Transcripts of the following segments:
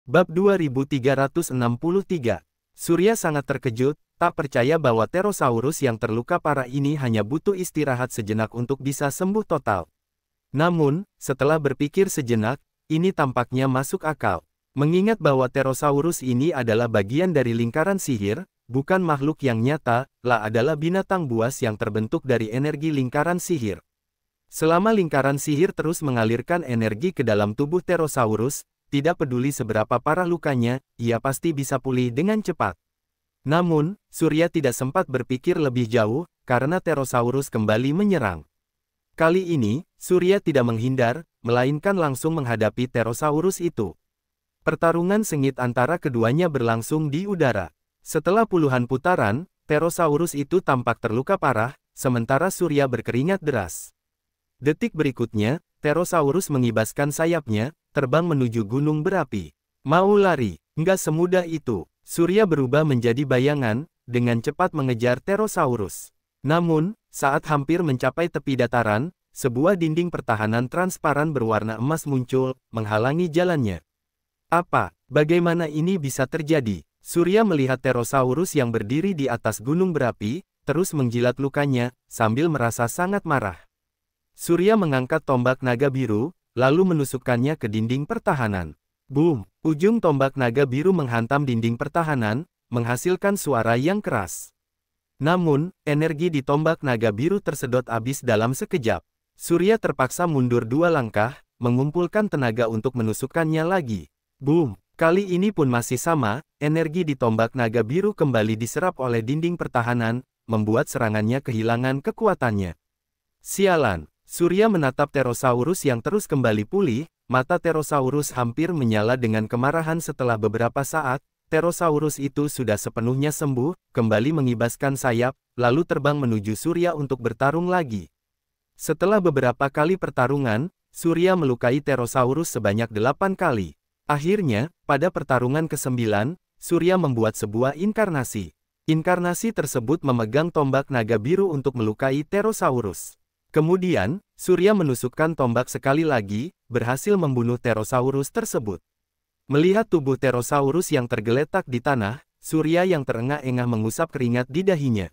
Bab 2363. Surya sangat terkejut, tak percaya bahwa Pterosaurus yang terluka parah ini hanya butuh istirahat sejenak untuk bisa sembuh total. Namun, setelah berpikir sejenak, ini tampaknya masuk akal. Mengingat bahwa Pterosaurus ini adalah bagian dari lingkaran sihir, bukan makhluk yang nyata, adalah binatang buas yang terbentuk dari energi lingkaran sihir. Selama lingkaran sihir terus mengalirkan energi ke dalam tubuh Pterosaurus, tidak peduli seberapa parah lukanya, ia pasti bisa pulih dengan cepat. Namun, Surya tidak sempat berpikir lebih jauh, karena Pterosaurus kembali menyerang. Kali ini, Surya tidak menghindar, melainkan langsung menghadapi Pterosaurus itu. Pertarungan sengit antara keduanya berlangsung di udara. Setelah puluhan putaran, Pterosaurus itu tampak terluka parah, sementara Surya berkeringat deras. Detik berikutnya, Pterosaurus mengibaskan sayapnya, terbang menuju gunung berapi. Mau lari, nggak semudah itu. Surya berubah menjadi bayangan, dengan cepat mengejar Pterosaurus. Namun, saat hampir mencapai tepi dataran, sebuah dinding pertahanan transparan berwarna emas muncul, menghalangi jalannya. Apa? Bagaimana ini bisa terjadi? Surya melihat Pterosaurus yang berdiri di atas gunung berapi, terus menjilat lukanya, sambil merasa sangat marah. Surya mengangkat tombak naga biru, lalu menusukkannya ke dinding pertahanan. Boom! Ujung tombak naga biru menghantam dinding pertahanan, menghasilkan suara yang keras. Namun, energi di tombak naga biru tersedot habis dalam sekejap. Surya terpaksa mundur 2 langkah, mengumpulkan tenaga untuk menusukkannya lagi. Boom! Kali ini pun masih sama, energi di tombak naga biru kembali diserap oleh dinding pertahanan, membuat serangannya kehilangan kekuatannya. Sialan! Surya menatap Pterosaurus yang terus kembali pulih, mata Pterosaurus hampir menyala dengan kemarahan. Setelah beberapa saat, Pterosaurus itu sudah sepenuhnya sembuh, kembali mengibaskan sayap, lalu terbang menuju Surya untuk bertarung lagi. Setelah beberapa kali pertarungan, Surya melukai Pterosaurus sebanyak 8 kali. Akhirnya, pada pertarungan ke-9, Surya membuat sebuah inkarnasi. Inkarnasi tersebut memegang tombak naga biru untuk melukai Pterosaurus. Kemudian, Surya menusukkan tombak sekali lagi, berhasil membunuh Pterosaurus tersebut. Melihat tubuh Pterosaurus yang tergeletak di tanah, Surya yang terengah-engah mengusap keringat di dahinya.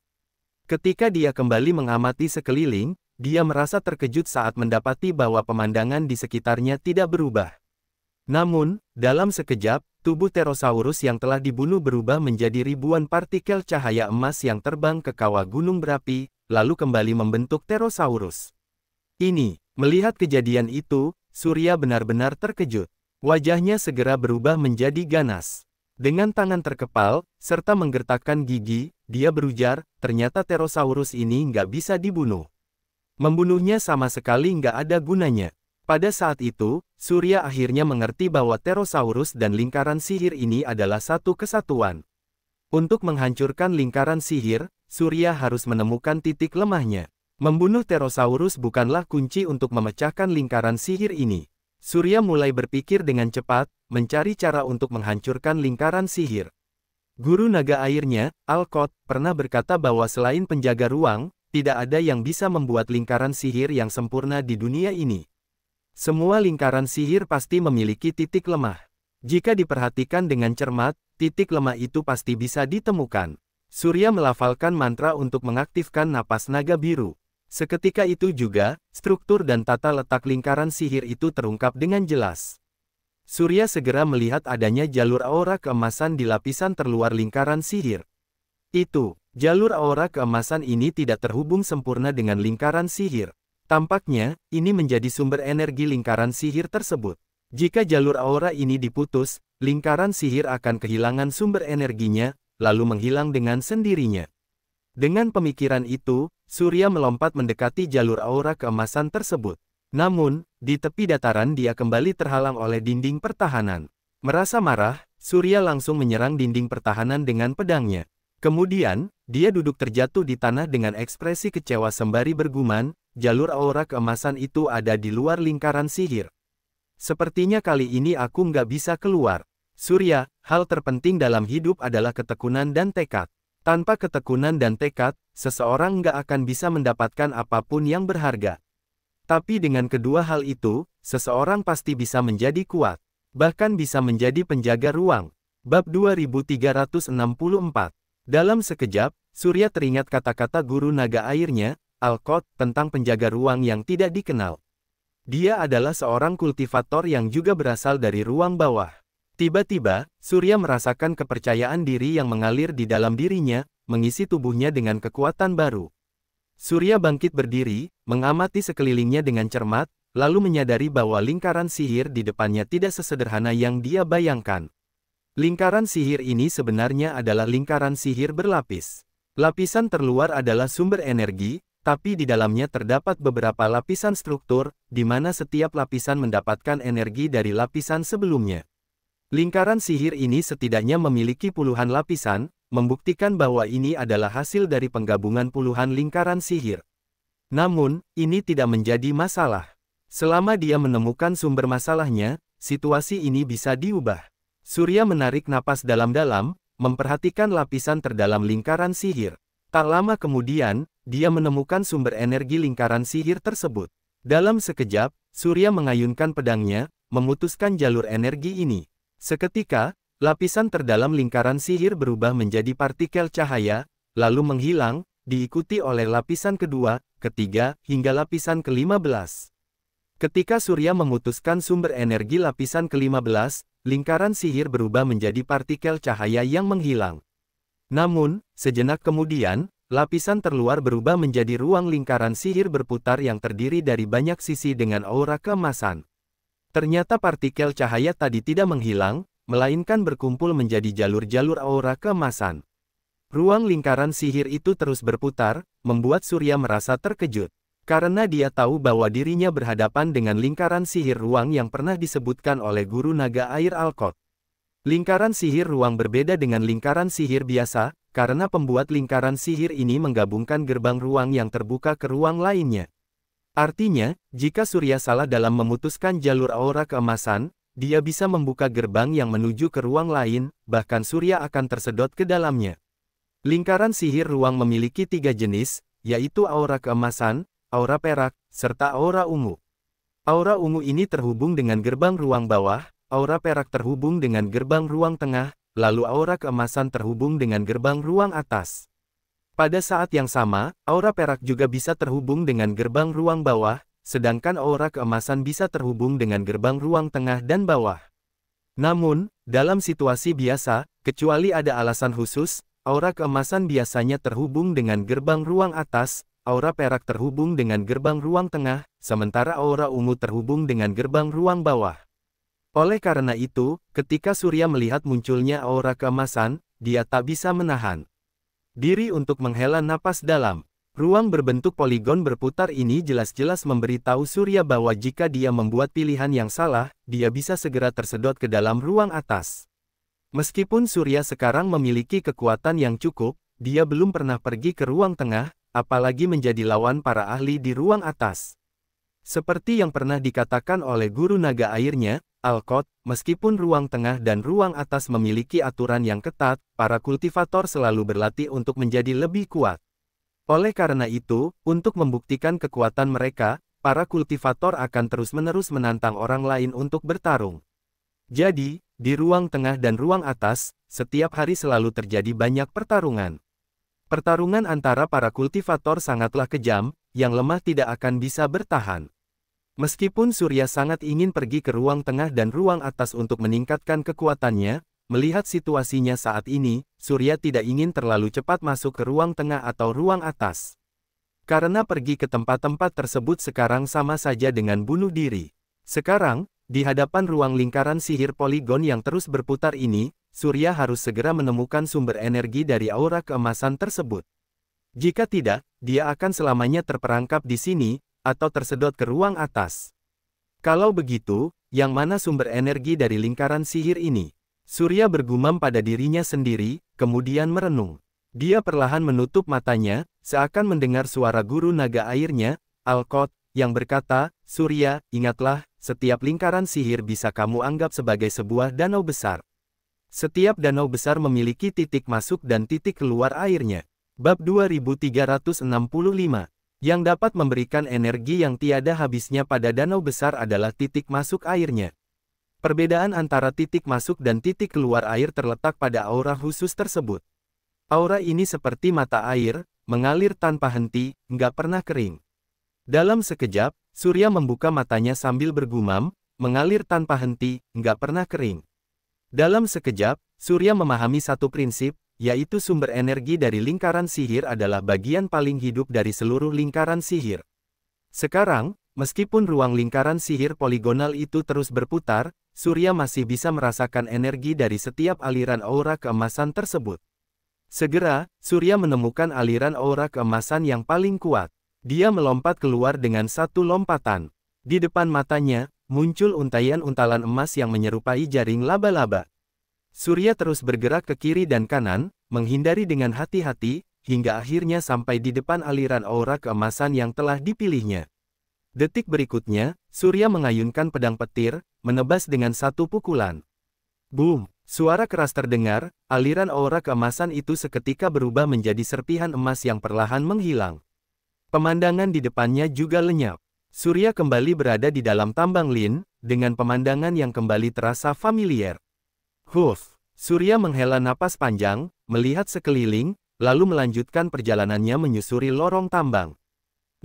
Ketika dia kembali mengamati sekeliling, dia merasa terkejut saat mendapati bahwa pemandangan di sekitarnya tidak berubah. Namun, dalam sekejap, tubuh Pterosaurus yang telah dibunuh berubah menjadi ribuan partikel cahaya emas yang terbang ke kawah gunung berapi, lalu kembali membentuk Pterosaurus. Melihat kejadian itu, Surya benar-benar terkejut. Wajahnya segera berubah menjadi ganas. Dengan tangan terkepal, serta menggertakkan gigi, dia berujar, ternyata Pterosaurus ini nggak bisa dibunuh. Membunuhnya sama sekali nggak ada gunanya. Pada saat itu, Surya akhirnya mengerti bahwa Pterosaurus dan lingkaran sihir ini adalah satu kesatuan. Untuk menghancurkan lingkaran sihir, Surya harus menemukan titik lemahnya. Membunuh Pterosaurus bukanlah kunci untuk memecahkan lingkaran sihir ini. Surya mulai berpikir dengan cepat, mencari cara untuk menghancurkan lingkaran sihir. Guru naga airnya, Alkot, pernah berkata bahwa selain penjaga ruang, tidak ada yang bisa membuat lingkaran sihir yang sempurna di dunia ini. Semua lingkaran sihir pasti memiliki titik lemah. Jika diperhatikan dengan cermat, titik lemah itu pasti bisa ditemukan. Surya melafalkan mantra untuk mengaktifkan napas naga biru. Seketika itu juga, struktur dan tata letak lingkaran sihir itu terungkap dengan jelas. Surya segera melihat adanya jalur aura keemasan di lapisan terluar lingkaran sihir. Jalur aura keemasan ini tidak terhubung sempurna dengan lingkaran sihir. Tampaknya, ini menjadi sumber energi lingkaran sihir tersebut. Jika jalur aura ini diputus, lingkaran sihir akan kehilangan sumber energinya, lalu menghilang dengan sendirinya. Dengan pemikiran itu, Surya melompat mendekati jalur aura keemasan tersebut. Namun, di tepi dataran dia kembali terhalang oleh dinding pertahanan. Merasa marah, Surya langsung menyerang dinding pertahanan dengan pedangnya. Kemudian, dia duduk terjatuh di tanah dengan ekspresi kecewa sembari bergumam, jalur aura keemasan itu ada di luar lingkaran sihir. Sepertinya kali ini aku nggak bisa keluar. Surya, hal terpenting dalam hidup adalah ketekunan dan tekad. Tanpa ketekunan dan tekad, seseorang nggak akan bisa mendapatkan apapun yang berharga. Tapi dengan kedua hal itu, seseorang pasti bisa menjadi kuat. Bahkan bisa menjadi penjaga ruang. Bab 2364. Dalam sekejap, Surya teringat kata-kata guru naga airnya, Alkot, tentang penjaga ruang yang tidak dikenal. Dia adalah seorang kultivator yang juga berasal dari ruang bawah. Tiba-tiba, Surya merasakan kepercayaan diri yang mengalir di dalam dirinya, mengisi tubuhnya dengan kekuatan baru. Surya bangkit berdiri, mengamati sekelilingnya dengan cermat, lalu menyadari bahwa lingkaran sihir di depannya tidak sesederhana yang dia bayangkan. Lingkaran sihir ini sebenarnya adalah lingkaran sihir berlapis. Lapisan terluar adalah sumber energi, tapi di dalamnya terdapat beberapa lapisan struktur, di mana setiap lapisan mendapatkan energi dari lapisan sebelumnya. Lingkaran sihir ini setidaknya memiliki puluhan lapisan, membuktikan bahwa ini adalah hasil dari penggabungan puluhan lingkaran sihir. Namun, ini tidak menjadi masalah. Selama dia menemukan sumber masalahnya, situasi ini bisa diubah. Surya menarik napas dalam-dalam, memperhatikan lapisan terdalam lingkaran sihir. Tak lama kemudian, dia menemukan sumber energi lingkaran sihir tersebut. Dalam sekejap, Surya mengayunkan pedangnya, memutuskan jalur energi ini. Seketika, lapisan terdalam lingkaran sihir berubah menjadi partikel cahaya, lalu menghilang, diikuti oleh lapisan kedua, ketiga, hingga lapisan ke-15. Ketika Surya memutuskan sumber energi lapisan ke-15, lingkaran sihir berubah menjadi partikel cahaya yang menghilang. Namun, sejenak kemudian, lapisan terluar berubah menjadi ruang lingkaran sihir berputar yang terdiri dari banyak sisi dengan aura keemasan. Ternyata partikel cahaya tadi tidak menghilang, melainkan berkumpul menjadi jalur-jalur aura keemasan. Ruang lingkaran sihir itu terus berputar, membuat Surya merasa terkejut. Karena dia tahu bahwa dirinya berhadapan dengan lingkaran sihir ruang yang pernah disebutkan oleh guru naga air Alkot. Lingkaran sihir ruang berbeda dengan lingkaran sihir biasa, karena pembuat lingkaran sihir ini menggabungkan gerbang ruang yang terbuka ke ruang lainnya. Artinya, jika Surya salah dalam memutuskan jalur aura keemasan, dia bisa membuka gerbang yang menuju ke ruang lain, bahkan Surya akan tersedot ke dalamnya. Lingkaran sihir ruang memiliki 3 jenis, yaitu aura keemasan, aura perak, serta aura ungu. Aura ungu ini terhubung dengan gerbang ruang bawah, aura perak terhubung dengan gerbang ruang tengah, lalu aura keemasan terhubung dengan gerbang ruang atas. Pada saat yang sama, aura perak juga bisa terhubung dengan gerbang ruang bawah, sedangkan aura keemasan bisa terhubung dengan gerbang ruang tengah dan bawah. Namun, dalam situasi biasa, kecuali ada alasan khusus, aura keemasan biasanya terhubung dengan gerbang ruang atas, aura perak terhubung dengan gerbang ruang tengah, sementara aura ungu terhubung dengan gerbang ruang bawah. Oleh karena itu, ketika Surya melihat munculnya aura keemasan, dia tak bisa menahan diri untuk menghela napas dalam. Ruang berbentuk poligon berputar ini jelas-jelas memberitahu Surya bahwa jika dia membuat pilihan yang salah, dia bisa segera tersedot ke dalam ruang atas. Meskipun Surya sekarang memiliki kekuatan yang cukup, dia belum pernah pergi ke ruang tengah, apalagi menjadi lawan para ahli di ruang atas. Seperti yang pernah dikatakan oleh guru naga airnya, Alkot, meskipun ruang tengah dan ruang atas memiliki aturan yang ketat, para kultivator selalu berlatih untuk menjadi lebih kuat. Oleh karena itu, untuk membuktikan kekuatan mereka, para kultivator akan terus-menerus menantang orang lain untuk bertarung. Jadi, di ruang tengah dan ruang atas, setiap hari selalu terjadi banyak pertarungan. Pertarungan antara para kultivator sangatlah kejam, yang lemah tidak akan bisa bertahan. Meskipun Surya sangat ingin pergi ke ruang tengah dan ruang atas untuk meningkatkan kekuatannya, melihat situasinya saat ini, Surya tidak ingin terlalu cepat masuk ke ruang tengah atau ruang atas. Karena pergi ke tempat-tempat tersebut sekarang sama saja dengan bunuh diri. Sekarang, di hadapan ruang lingkaran sihir poligon yang terus berputar ini, Surya harus segera menemukan sumber energi dari aura keemasan tersebut. Jika tidak, dia akan selamanya terperangkap di sini, atau tersedot ke ruang atas. Kalau begitu, yang mana sumber energi dari lingkaran sihir ini? Surya bergumam pada dirinya sendiri, kemudian merenung. Dia perlahan menutup matanya, seakan mendengar suara guru naga airnya, Alkot, yang berkata, Surya, ingatlah, setiap lingkaran sihir bisa kamu anggap sebagai sebuah danau besar. Setiap danau besar memiliki titik masuk dan titik keluar airnya. Bab 2365. Yang dapat memberikan energi yang tiada habisnya pada danau besar adalah titik masuk airnya. Perbedaan antara titik masuk dan titik keluar air terletak pada aura khusus tersebut. Aura ini seperti mata air, mengalir tanpa henti, nggak pernah kering. Dalam sekejap, Surya membuka matanya sambil bergumam, mengalir tanpa henti, nggak pernah kering. Dalam sekejap, Surya memahami satu prinsip, yaitu sumber energi dari lingkaran sihir adalah bagian paling hidup dari seluruh lingkaran sihir. Sekarang, meskipun ruang lingkaran sihir poligonal itu terus berputar, Surya masih bisa merasakan energi dari setiap aliran aura keemasan tersebut. Segera, Surya menemukan aliran aura keemasan yang paling kuat. Dia melompat keluar dengan satu lompatan. Di depan matanya, muncul untaian-untalan emas yang menyerupai jaring laba-laba. Surya terus bergerak ke kiri dan kanan, menghindari dengan hati-hati, hingga akhirnya sampai di depan aliran aura keemasan yang telah dipilihnya. Detik berikutnya, Surya mengayunkan pedang petir, menebas dengan satu pukulan. Boom! Suara keras terdengar, aliran aura keemasan itu seketika berubah menjadi serpihan emas yang perlahan menghilang. Pemandangan di depannya juga lenyap. Surya kembali berada di dalam tambang Lin, dengan pemandangan yang kembali terasa familiar. Huff! Surya menghela napas panjang, melihat sekeliling, lalu melanjutkan perjalanannya menyusuri lorong tambang.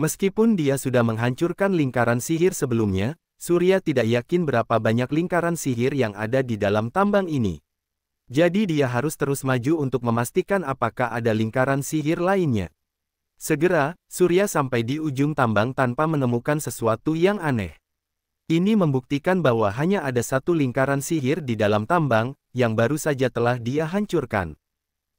Meskipun dia sudah menghancurkan lingkaran sihir sebelumnya, Surya tidak yakin berapa banyak lingkaran sihir yang ada di dalam tambang ini. Jadi dia harus terus maju untuk memastikan apakah ada lingkaran sihir lainnya. Segera, Surya sampai di ujung tambang tanpa menemukan sesuatu yang aneh. Ini membuktikan bahwa hanya ada satu lingkaran sihir di dalam tambang, yang baru saja telah dia hancurkan.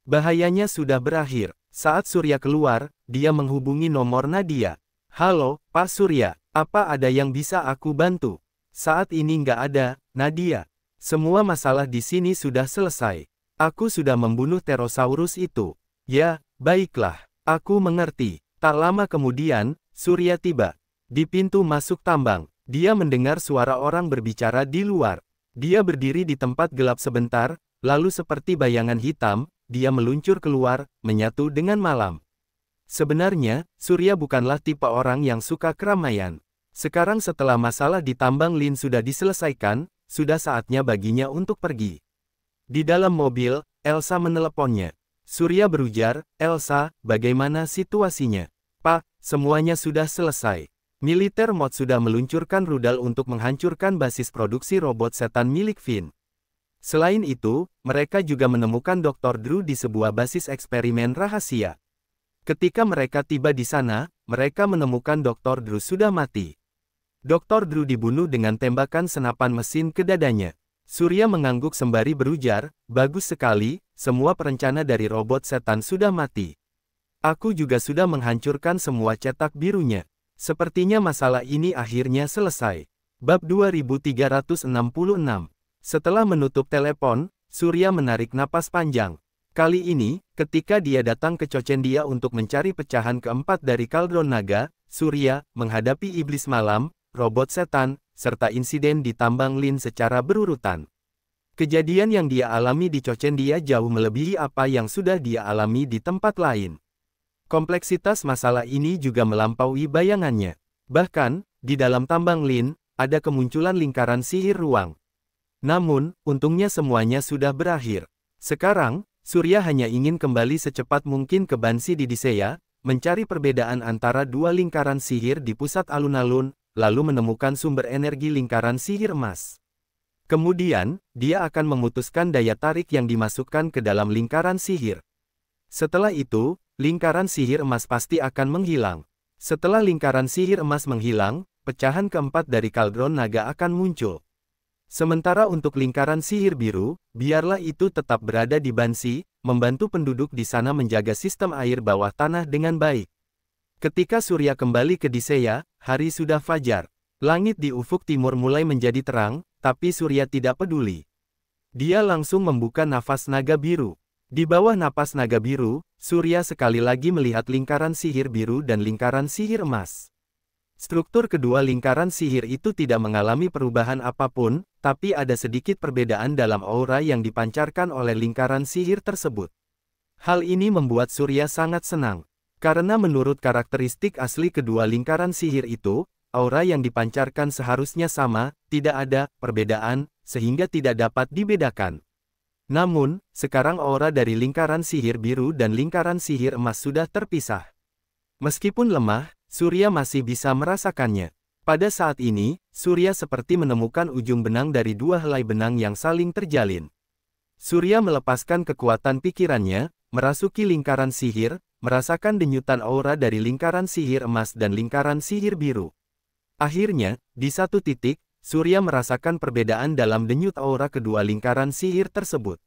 Bahayanya sudah berakhir. Saat Surya keluar, dia menghubungi nomor Nadia. Halo, Pak Surya, apa ada yang bisa aku bantu? Saat ini nggak ada, Nadia. Semua masalah di sini sudah selesai. Aku sudah membunuh Pterosaurus itu. Ya, baiklah. Aku mengerti. Tak lama kemudian, Surya tiba. Di pintu masuk tambang, dia mendengar suara orang berbicara di luar. Dia berdiri di tempat gelap sebentar, lalu seperti bayangan hitam, dia meluncur keluar, menyatu dengan malam. Sebenarnya, Surya bukanlah tipe orang yang suka keramaian. Sekarang setelah masalah di tambang Lin sudah diselesaikan, sudah saatnya baginya untuk pergi. Di dalam mobil, Elsa meneleponnya. Surya berujar, Elsa, bagaimana situasinya? Pak, semuanya sudah selesai. Militer Mod sudah meluncurkan rudal untuk menghancurkan basis produksi robot setan milik Finn. Selain itu, mereka juga menemukan Dr. Drew di sebuah basis eksperimen rahasia. Ketika mereka tiba di sana, mereka menemukan Dr. Drew sudah mati. Dr. Drew dibunuh dengan tembakan senapan mesin ke dadanya. Surya mengangguk sembari berujar, bagus sekali, semua perencana dari robot setan sudah mati. Aku juga sudah menghancurkan semua cetak birunya. Sepertinya masalah ini akhirnya selesai. Bab 2366. Setelah menutup telepon, Surya menarik napas panjang. Kali ini, ketika dia datang ke Cocendia untuk mencari pecahan keempat dari Kaldron Naga, Surya menghadapi iblis malam, robot setan, serta insiden di tambang Lin secara berurutan. Kejadian yang dia alami di Cocendia jauh melebihi apa yang sudah dia alami di tempat lain. Kompleksitas masalah ini juga melampaui bayangannya. Bahkan, di dalam tambang Lin, ada kemunculan lingkaran sihir ruang. Namun, untungnya semuanya sudah berakhir. Sekarang, Surya hanya ingin kembali secepat mungkin ke Bansi di Diseya, mencari perbedaan antara dua lingkaran sihir di pusat alun-alun, lalu menemukan sumber energi lingkaran sihir emas. Kemudian, dia akan memutuskan daya tarik yang dimasukkan ke dalam lingkaran sihir. Setelah itu, lingkaran sihir emas pasti akan menghilang. Setelah lingkaran sihir emas menghilang, pecahan keempat dari Kaldron Naga akan muncul. Sementara untuk lingkaran sihir biru, biarlah itu tetap berada di Bansi, membantu penduduk di sana menjaga sistem air bawah tanah dengan baik. Ketika Surya kembali ke Diseya, hari sudah fajar. Langit di ufuk timur mulai menjadi terang, tapi Surya tidak peduli. Dia langsung membuka nafas naga biru. Di bawah napas naga biru, Surya sekali lagi melihat lingkaran sihir biru dan lingkaran sihir emas. Struktur kedua lingkaran sihir itu tidak mengalami perubahan apapun, tapi ada sedikit perbedaan dalam aura yang dipancarkan oleh lingkaran sihir tersebut. Hal ini membuat Surya sangat senang. Karena menurut karakteristik asli kedua lingkaran sihir itu, aura yang dipancarkan seharusnya sama, tidak ada perbedaan, sehingga tidak dapat dibedakan. Namun, sekarang aura dari lingkaran sihir biru dan lingkaran sihir emas sudah terpisah. Meskipun lemah, Surya masih bisa merasakannya. Pada saat ini, Surya seperti menemukan ujung benang dari dua helai benang yang saling terjalin. Surya melepaskan kekuatan pikirannya, merasuki lingkaran sihir, merasakan denyutan aura dari lingkaran sihir emas dan lingkaran sihir biru. Akhirnya, di satu titik, Surya merasakan perbedaan dalam denyut aura kedua lingkaran sihir tersebut.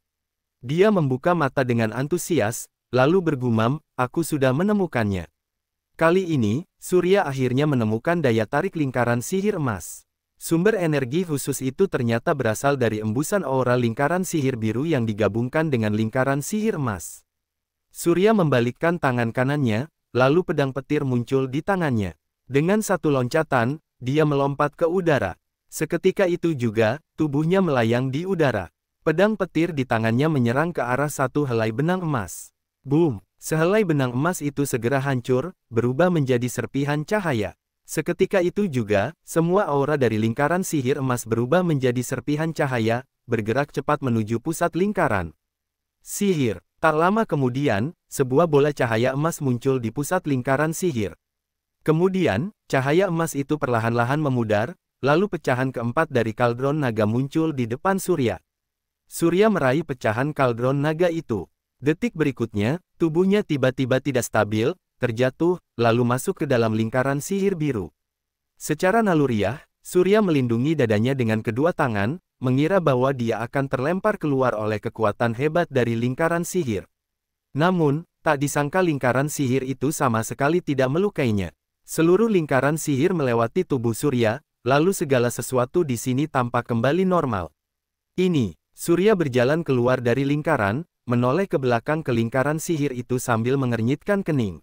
Dia membuka mata dengan antusias, lalu bergumam, "Aku sudah menemukannya." Kali ini, Surya akhirnya menemukan daya tarik lingkaran sihir emas. Sumber energi khusus itu ternyata berasal dari embusan aura lingkaran sihir biru yang digabungkan dengan lingkaran sihir emas. Surya membalikkan tangan kanannya, lalu pedang petir muncul di tangannya. Dengan satu loncatan, dia melompat ke udara. Seketika itu juga, tubuhnya melayang di udara. Pedang petir di tangannya menyerang ke arah satu helai benang emas. Boom! Sehelai benang emas itu segera hancur, berubah menjadi serpihan cahaya. Seketika itu juga, semua aura dari lingkaran sihir emas berubah menjadi serpihan cahaya, bergerak cepat menuju pusat lingkaran sihir. Tak lama kemudian, sebuah bola cahaya emas muncul di pusat lingkaran sihir. Kemudian, cahaya emas itu perlahan-lahan memudar, lalu pecahan keempat dari kaldron naga muncul di depan Surya. Surya meraih pecahan kaldron naga itu. Detik berikutnya, tubuhnya tiba-tiba tidak stabil, terjatuh, lalu masuk ke dalam lingkaran sihir biru. Secara naluriah, Surya melindungi dadanya dengan kedua tangan, mengira bahwa dia akan terlempar keluar oleh kekuatan hebat dari lingkaran sihir. Namun, tak disangka lingkaran sihir itu sama sekali tidak melukainya. Seluruh lingkaran sihir melewati tubuh Surya, lalu segala sesuatu di sini tampak kembali normal. Ini, Surya berjalan keluar dari lingkaran, menoleh ke belakang ke lingkaran sihir itu sambil mengernyitkan kening.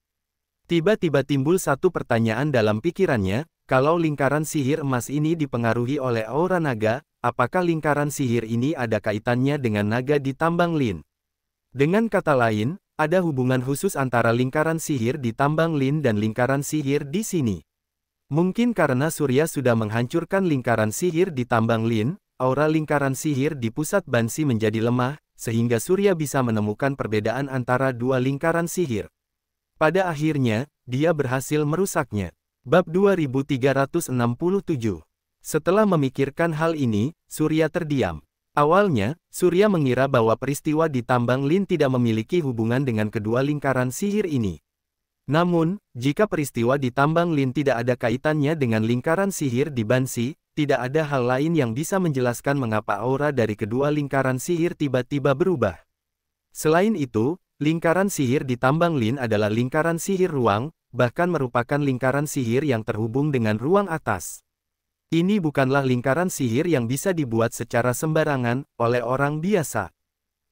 Tiba-tiba timbul satu pertanyaan dalam pikirannya, kalau lingkaran sihir emas ini dipengaruhi oleh aura naga, apakah lingkaran sihir ini ada kaitannya dengan naga di Tambang Lin? Dengan kata lain, ada hubungan khusus antara lingkaran sihir di Tambang Lin dan lingkaran sihir di sini. Mungkin karena Surya sudah menghancurkan lingkaran sihir di Tambang Lin, aura lingkaran sihir di pusat Bansi menjadi lemah, sehingga Surya bisa menemukan perbedaan antara dua lingkaran sihir. Pada akhirnya, dia berhasil merusaknya. Bab 2367. Setelah memikirkan hal ini, Surya terdiam. Awalnya, Surya mengira bahwa peristiwa di Tambang Lin tidak memiliki hubungan dengan kedua lingkaran sihir ini. Namun, jika peristiwa di Tambang Lin tidak ada kaitannya dengan lingkaran sihir di Bansi, tidak ada hal lain yang bisa menjelaskan mengapa aura dari kedua lingkaran sihir tiba-tiba berubah. Selain itu, lingkaran sihir di Tambang Lin adalah lingkaran sihir ruang, bahkan merupakan lingkaran sihir yang terhubung dengan ruang atas. Ini bukanlah lingkaran sihir yang bisa dibuat secara sembarangan oleh orang biasa.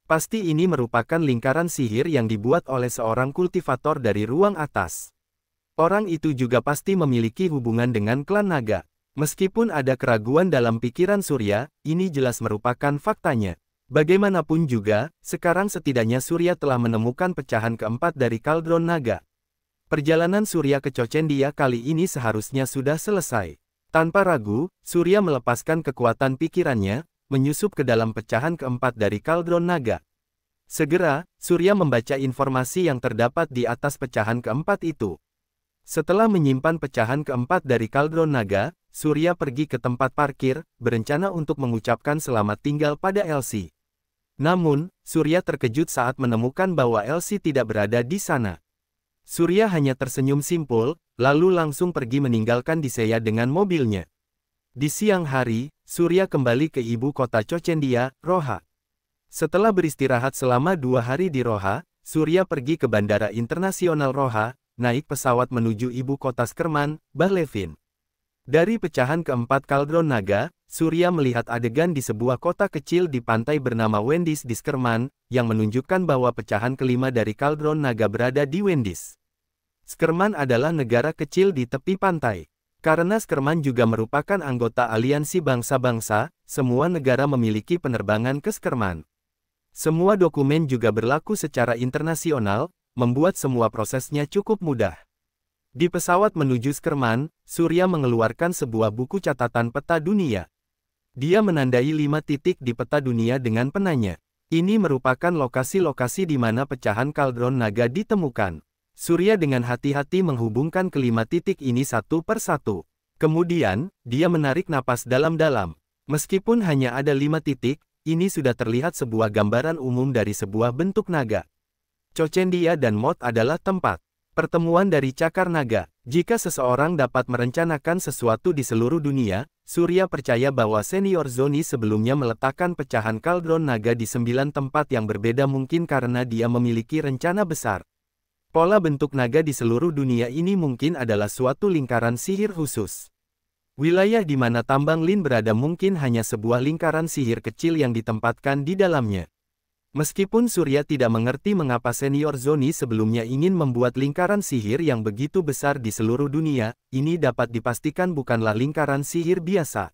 Pasti ini merupakan lingkaran sihir yang dibuat oleh seorang kultivator dari ruang atas. Orang itu juga pasti memiliki hubungan dengan klan naga. Meskipun ada keraguan dalam pikiran Surya, ini jelas merupakan faktanya. Bagaimanapun juga, sekarang setidaknya Surya telah menemukan pecahan keempat dari kaldron naga. Perjalanan Surya ke Cocendia kali ini seharusnya sudah selesai. Tanpa ragu, Surya melepaskan kekuatan pikirannya, menyusup ke dalam pecahan keempat dari kaldron naga. Segera, Surya membaca informasi yang terdapat di atas pecahan keempat itu. Setelah menyimpan pecahan keempat dari kaldron naga, Surya pergi ke tempat parkir, berencana untuk mengucapkan selamat tinggal pada Elsie. Namun, Surya terkejut saat menemukan bahwa Elsie tidak berada di sana. Surya hanya tersenyum simpul, lalu langsung pergi meninggalkan Diseya dengan mobilnya. Di siang hari, Surya kembali ke ibu kota Cocendia, Roha. Setelah beristirahat selama 2 hari di Roha, Surya pergi ke Bandara Internasional Roha, naik pesawat menuju ibu kota Skerman, Bahlevin. Dari pecahan keempat kaldron naga, Surya melihat adegan di sebuah kota kecil di pantai bernama Wendis di Skerman, yang menunjukkan bahwa pecahan kelima dari kaldron naga berada di Wendis. Skerman adalah negara kecil di tepi pantai. Karena Skerman juga merupakan anggota aliansi bangsa-bangsa, semua negara memiliki penerbangan ke Skerman. Semua dokumen juga berlaku secara internasional, membuat semua prosesnya cukup mudah. Di pesawat menuju Skerman, Surya mengeluarkan sebuah buku catatan peta dunia. Dia menandai 5 titik di peta dunia dengan penanya. Ini merupakan lokasi-lokasi di mana pecahan kaldron naga ditemukan. Surya dengan hati-hati menghubungkan kelima titik ini satu per satu. Kemudian, dia menarik napas dalam-dalam. Meskipun hanya ada 5 titik, ini sudah terlihat sebuah gambaran umum dari sebuah bentuk naga. Chocendia dan Moth adalah tempat pertemuan dari cakar naga. Jika seseorang dapat merencanakan sesuatu di seluruh dunia, Surya percaya bahwa Senior Zoni sebelumnya meletakkan pecahan kaldron naga di 9 tempat yang berbeda mungkin karena dia memiliki rencana besar. Pola bentuk naga di seluruh dunia ini mungkin adalah suatu lingkaran sihir khusus. Wilayah di mana tambang Lin berada mungkin hanya sebuah lingkaran sihir kecil yang ditempatkan di dalamnya. Meskipun Surya tidak mengerti mengapa Senior Zoni sebelumnya ingin membuat lingkaran sihir yang begitu besar di seluruh dunia, ini dapat dipastikan bukanlah lingkaran sihir biasa.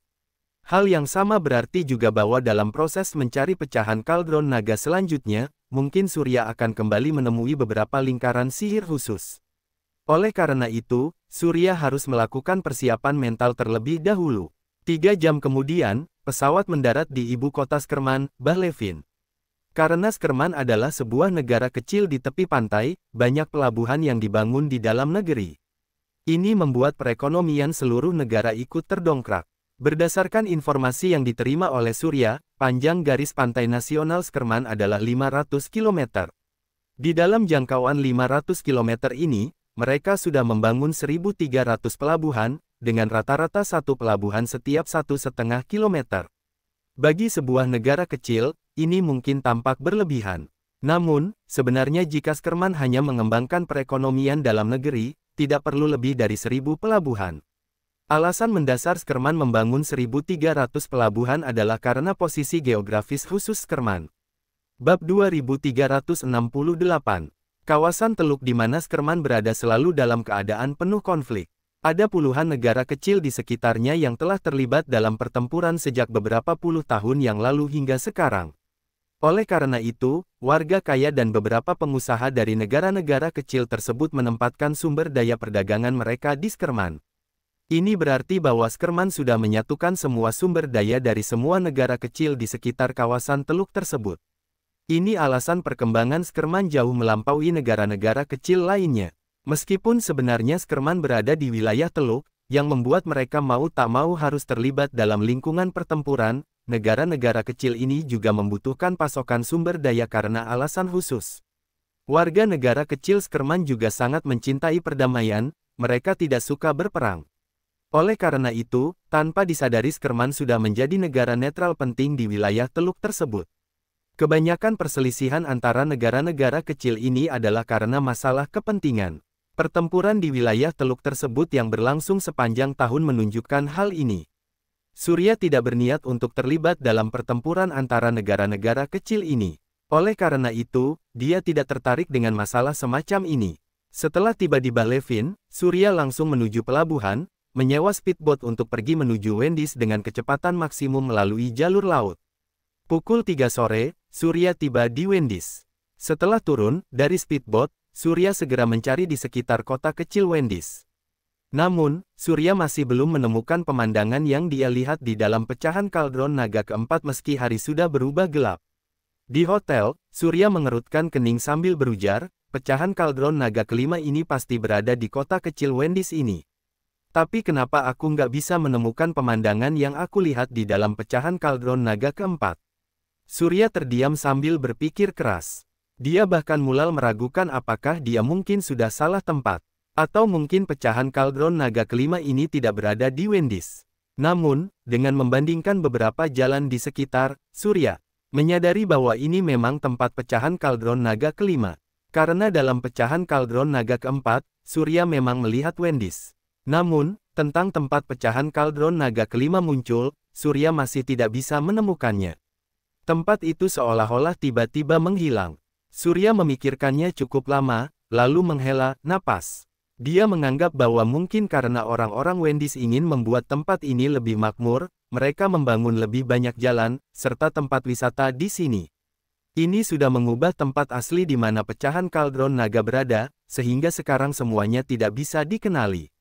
Hal yang sama berarti juga bahwa dalam proses mencari pecahan kaldron naga selanjutnya, mungkin Surya akan kembali menemui beberapa lingkaran sihir khusus. Oleh karena itu, Surya harus melakukan persiapan mental terlebih dahulu. 3 jam kemudian, pesawat mendarat di ibu kota Skerman, Bahlevin. Karena Skerman adalah sebuah negara kecil di tepi pantai, banyak pelabuhan yang dibangun di dalam negeri. Ini membuat perekonomian seluruh negara ikut terdongkrak. Berdasarkan informasi yang diterima oleh Surya, panjang garis pantai nasional Skerman adalah 500 km. Di dalam jangkauan 500 km ini, mereka sudah membangun 1.300 pelabuhan, dengan rata-rata satu pelabuhan setiap 1,5 km. Bagi sebuah negara kecil, ini mungkin tampak berlebihan. Namun, sebenarnya jika Skerman hanya mengembangkan perekonomian dalam negeri, tidak perlu lebih dari 1.000 pelabuhan. Alasan mendasar Skerman membangun 1.300 pelabuhan adalah karena posisi geografis khusus Skerman. Bab 2368. Kawasan teluk di mana Skerman berada selalu dalam keadaan penuh konflik. Ada puluhan negara kecil di sekitarnya yang telah terlibat dalam pertempuran sejak beberapa puluh tahun yang lalu hingga sekarang. Oleh karena itu, warga kaya dan beberapa pengusaha dari negara-negara kecil tersebut menempatkan sumber daya perdagangan mereka di Skerman. Ini berarti bahwa Skerman sudah menyatukan semua sumber daya dari semua negara kecil di sekitar kawasan teluk tersebut. Ini alasan perkembangan Skerman jauh melampaui negara-negara kecil lainnya. Meskipun sebenarnya Skerman berada di wilayah teluk, yang membuat mereka mau tak mau harus terlibat dalam lingkungan pertempuran, negara-negara kecil ini juga membutuhkan pasokan sumber daya karena alasan khusus. Warga negara kecil Skerman juga sangat mencintai perdamaian, mereka tidak suka berperang. Oleh karena itu, tanpa disadari Skerman sudah menjadi negara netral penting di wilayah teluk tersebut. Kebanyakan perselisihan antara negara-negara kecil ini adalah karena masalah kepentingan. Pertempuran di wilayah teluk tersebut yang berlangsung sepanjang tahun menunjukkan hal ini. Surya tidak berniat untuk terlibat dalam pertempuran antara negara-negara kecil ini. Oleh karena itu, dia tidak tertarik dengan masalah semacam ini. Setelah tiba di Bahlevin, Surya langsung menuju pelabuhan, menyewa speedboat untuk pergi menuju Wendies dengan kecepatan maksimum melalui jalur laut. Pukul 3 sore, Surya tiba di Wendies. Setelah turun dari speedboat, Surya segera mencari di sekitar kota kecil Wendies. Namun, Surya masih belum menemukan pemandangan yang dia lihat di dalam pecahan kaldron naga keempat meski hari sudah berubah gelap. Di hotel, Surya mengerutkan kening sambil berujar, pecahan kaldron naga kelima ini pasti berada di kota kecil Wendies ini. Tapi kenapa aku nggak bisa menemukan pemandangan yang aku lihat di dalam pecahan kaldron naga keempat? Surya terdiam sambil berpikir keras. Dia bahkan mulai meragukan apakah dia mungkin sudah salah tempat. Atau mungkin pecahan kaldron naga kelima ini tidak berada di Wendies. Namun, dengan membandingkan beberapa jalan di sekitar, Surya menyadari bahwa ini memang tempat pecahan kaldron naga kelima. Karena dalam pecahan kaldron naga keempat, Surya memang melihat Wendies. Namun, tentang tempat pecahan kaldron naga kelima muncul, Surya masih tidak bisa menemukannya. Tempat itu seolah-olah tiba-tiba menghilang. Surya memikirkannya cukup lama, lalu menghela napas. Dia menganggap bahwa mungkin karena orang-orang Wendies ingin membuat tempat ini lebih makmur, mereka membangun lebih banyak jalan, serta tempat wisata di sini. Ini sudah mengubah tempat asli di mana pecahan kaldron naga berada, sehingga sekarang semuanya tidak bisa dikenali.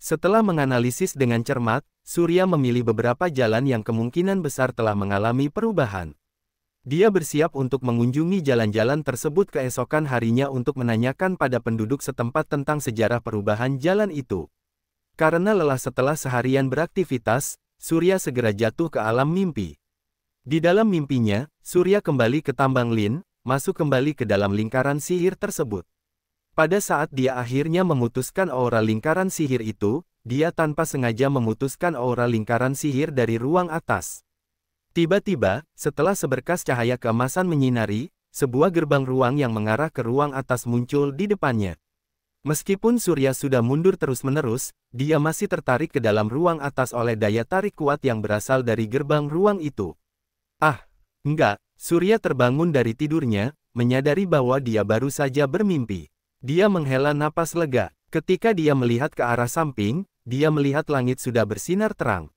Setelah menganalisis dengan cermat, Surya memilih beberapa jalan yang kemungkinan besar telah mengalami perubahan. Dia bersiap untuk mengunjungi jalan-jalan tersebut keesokan harinya untuk menanyakan pada penduduk setempat tentang sejarah perubahan jalan itu. Karena lelah setelah seharian beraktivitas, Surya segera jatuh ke alam mimpi. Di dalam mimpinya, Surya kembali ke tambang Lin, masuk kembali ke dalam lingkaran sihir tersebut. Pada saat dia akhirnya memutuskan aura lingkaran sihir itu, dia tanpa sengaja memutuskan aura lingkaran sihir dari ruang atas. Tiba-tiba, setelah seberkas cahaya keemasan menyinari, sebuah gerbang ruang yang mengarah ke ruang atas muncul di depannya. Meskipun Surya sudah mundur terus-menerus, dia masih tertarik ke dalam ruang atas oleh daya tarik kuat yang berasal dari gerbang ruang itu. Ah, enggak, Surya terbangun dari tidurnya, menyadari bahwa dia baru saja bermimpi. Dia menghela napas lega. Ketika dia melihat ke arah samping, dia melihat langit sudah bersinar terang.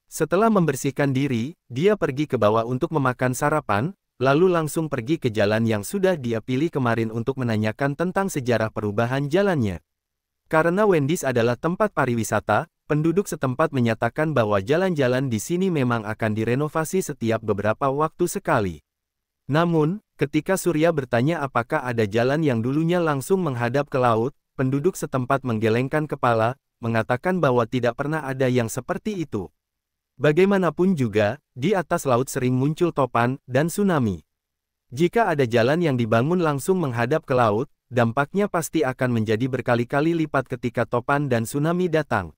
Setelah membersihkan diri, dia pergi ke bawah untuk memakan sarapan, lalu langsung pergi ke jalan yang sudah dia pilih kemarin untuk menanyakan tentang sejarah perubahan jalannya. Karena Wendy's adalah tempat pariwisata, penduduk setempat menyatakan bahwa jalan-jalan di sini memang akan direnovasi setiap beberapa waktu sekali. Namun, ketika Surya bertanya apakah ada jalan yang dulunya langsung menghadap ke laut, penduduk setempat menggelengkan kepala, mengatakan bahwa tidak pernah ada yang seperti itu. Bagaimanapun juga, di atas laut sering muncul topan dan tsunami. Jika ada jalan yang dibangun langsung menghadap ke laut, dampaknya pasti akan menjadi berkali-kali lipat ketika topan dan tsunami datang.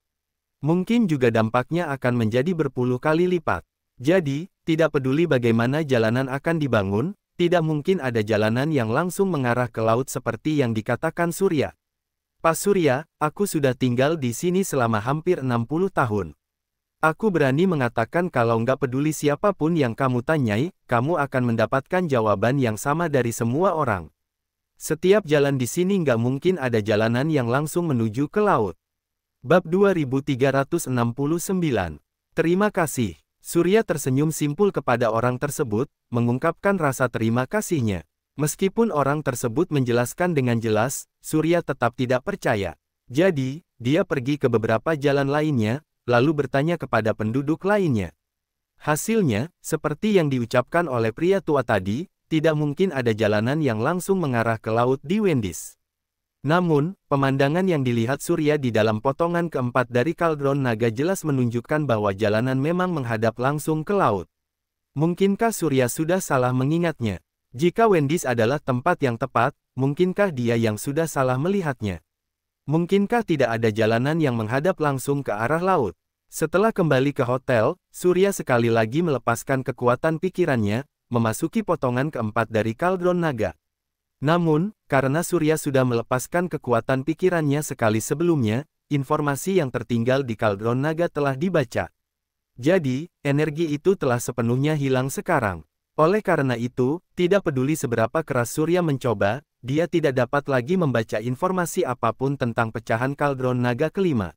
Mungkin juga dampaknya akan menjadi berpuluh kali lipat. Jadi, tidak peduli bagaimana jalanan akan dibangun, tidak mungkin ada jalanan yang langsung mengarah ke laut seperti yang dikatakan Surya. Pak Surya, aku sudah tinggal di sini selama hampir 60 tahun. Aku berani mengatakan kalau nggak peduli siapapun yang kamu tanyai, kamu akan mendapatkan jawaban yang sama dari semua orang. Setiap jalan di sini nggak mungkin ada jalanan yang langsung menuju ke laut. Bab 2369. Terima kasih. Surya tersenyum simpul kepada orang tersebut, mengungkapkan rasa terima kasihnya. Meskipun orang tersebut menjelaskan dengan jelas, Surya tetap tidak percaya. Jadi, dia pergi ke beberapa jalan lainnya, lalu bertanya kepada penduduk lainnya. Hasilnya, seperti yang diucapkan oleh pria tua tadi, tidak mungkin ada jalanan yang langsung mengarah ke laut di Wendy's. Namun, pemandangan yang dilihat Surya di dalam potongan keempat dari kaldron naga jelas menunjukkan bahwa jalanan memang menghadap langsung ke laut. Mungkinkah Surya sudah salah mengingatnya? Jika Wendy's adalah tempat yang tepat, mungkinkah dia yang sudah salah melihatnya? Mungkinkah tidak ada jalanan yang menghadap langsung ke arah laut? Setelah kembali ke hotel, Surya sekali lagi melepaskan kekuatan pikirannya, memasuki potongan keempat dari kaldron naga. Namun, karena Surya sudah melepaskan kekuatan pikirannya sekali sebelumnya, informasi yang tertinggal di kaldron naga telah dibaca. Jadi, energi itu telah sepenuhnya hilang sekarang. Oleh karena itu, tidak peduli seberapa keras Surya mencoba, dia tidak dapat lagi membaca informasi apapun tentang pecahan kaldron naga kelima.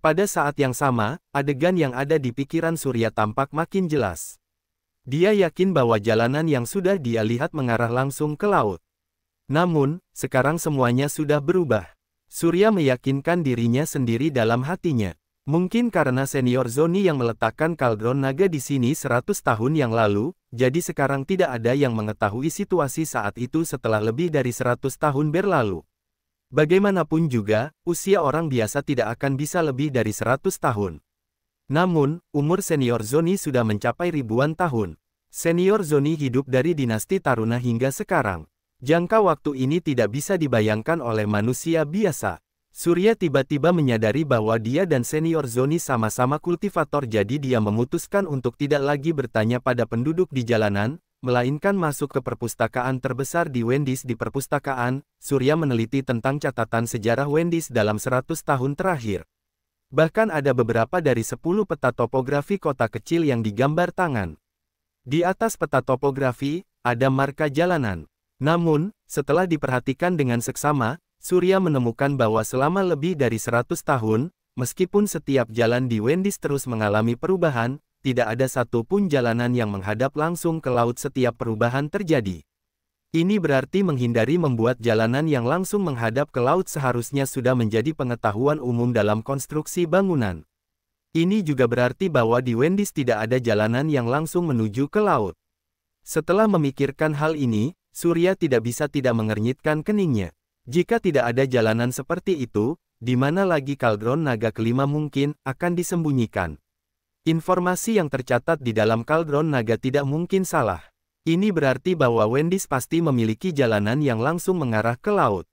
Pada saat yang sama, adegan yang ada di pikiran Surya tampak makin jelas. Dia yakin bahwa jalanan yang sudah dia lihat mengarah langsung ke laut. Namun, sekarang semuanya sudah berubah. Surya meyakinkan dirinya sendiri dalam hatinya. Mungkin karena senior Zoni yang meletakkan kaldron naga di sini 100 tahun yang lalu, jadi sekarang tidak ada yang mengetahui situasi saat itu setelah lebih dari 100 tahun berlalu. Bagaimanapun juga, usia orang biasa tidak akan bisa lebih dari 100 tahun. Namun, umur senior Zoni sudah mencapai ribuan tahun. Senior Zoni hidup dari dinasti Taruna hingga sekarang. Jangka waktu ini tidak bisa dibayangkan oleh manusia biasa. Surya tiba-tiba menyadari bahwa dia dan senior Zoni sama-sama kultivator, jadi dia memutuskan untuk tidak lagi bertanya pada penduduk di jalanan, melainkan masuk ke perpustakaan terbesar di Wendy's. Di perpustakaan, Surya meneliti tentang catatan sejarah Wendy's dalam 100 tahun terakhir. Bahkan ada beberapa dari 10 peta topografi kota kecil yang digambar tangan. Di atas peta topografi, ada marka jalanan. Namun, setelah diperhatikan dengan seksama, Surya menemukan bahwa selama lebih dari 100 tahun, meskipun setiap jalan di Wendy's terus mengalami perubahan, tidak ada satupun jalanan yang menghadap langsung ke laut setiap perubahan terjadi. Ini berarti menghindari membuat jalanan yang langsung menghadap ke laut seharusnya sudah menjadi pengetahuan umum dalam konstruksi bangunan. Ini juga berarti bahwa di Wendi's tidak ada jalanan yang langsung menuju ke laut. Setelah memikirkan hal ini, Surya tidak bisa tidak mengernyitkan keningnya. Jika tidak ada jalanan seperti itu, di mana lagi kaldron naga kelima mungkin akan disembunyikan. Informasi yang tercatat di dalam kaldron naga tidak mungkin salah. Ini berarti bahwa Wendi's pasti memiliki jalanan yang langsung mengarah ke laut.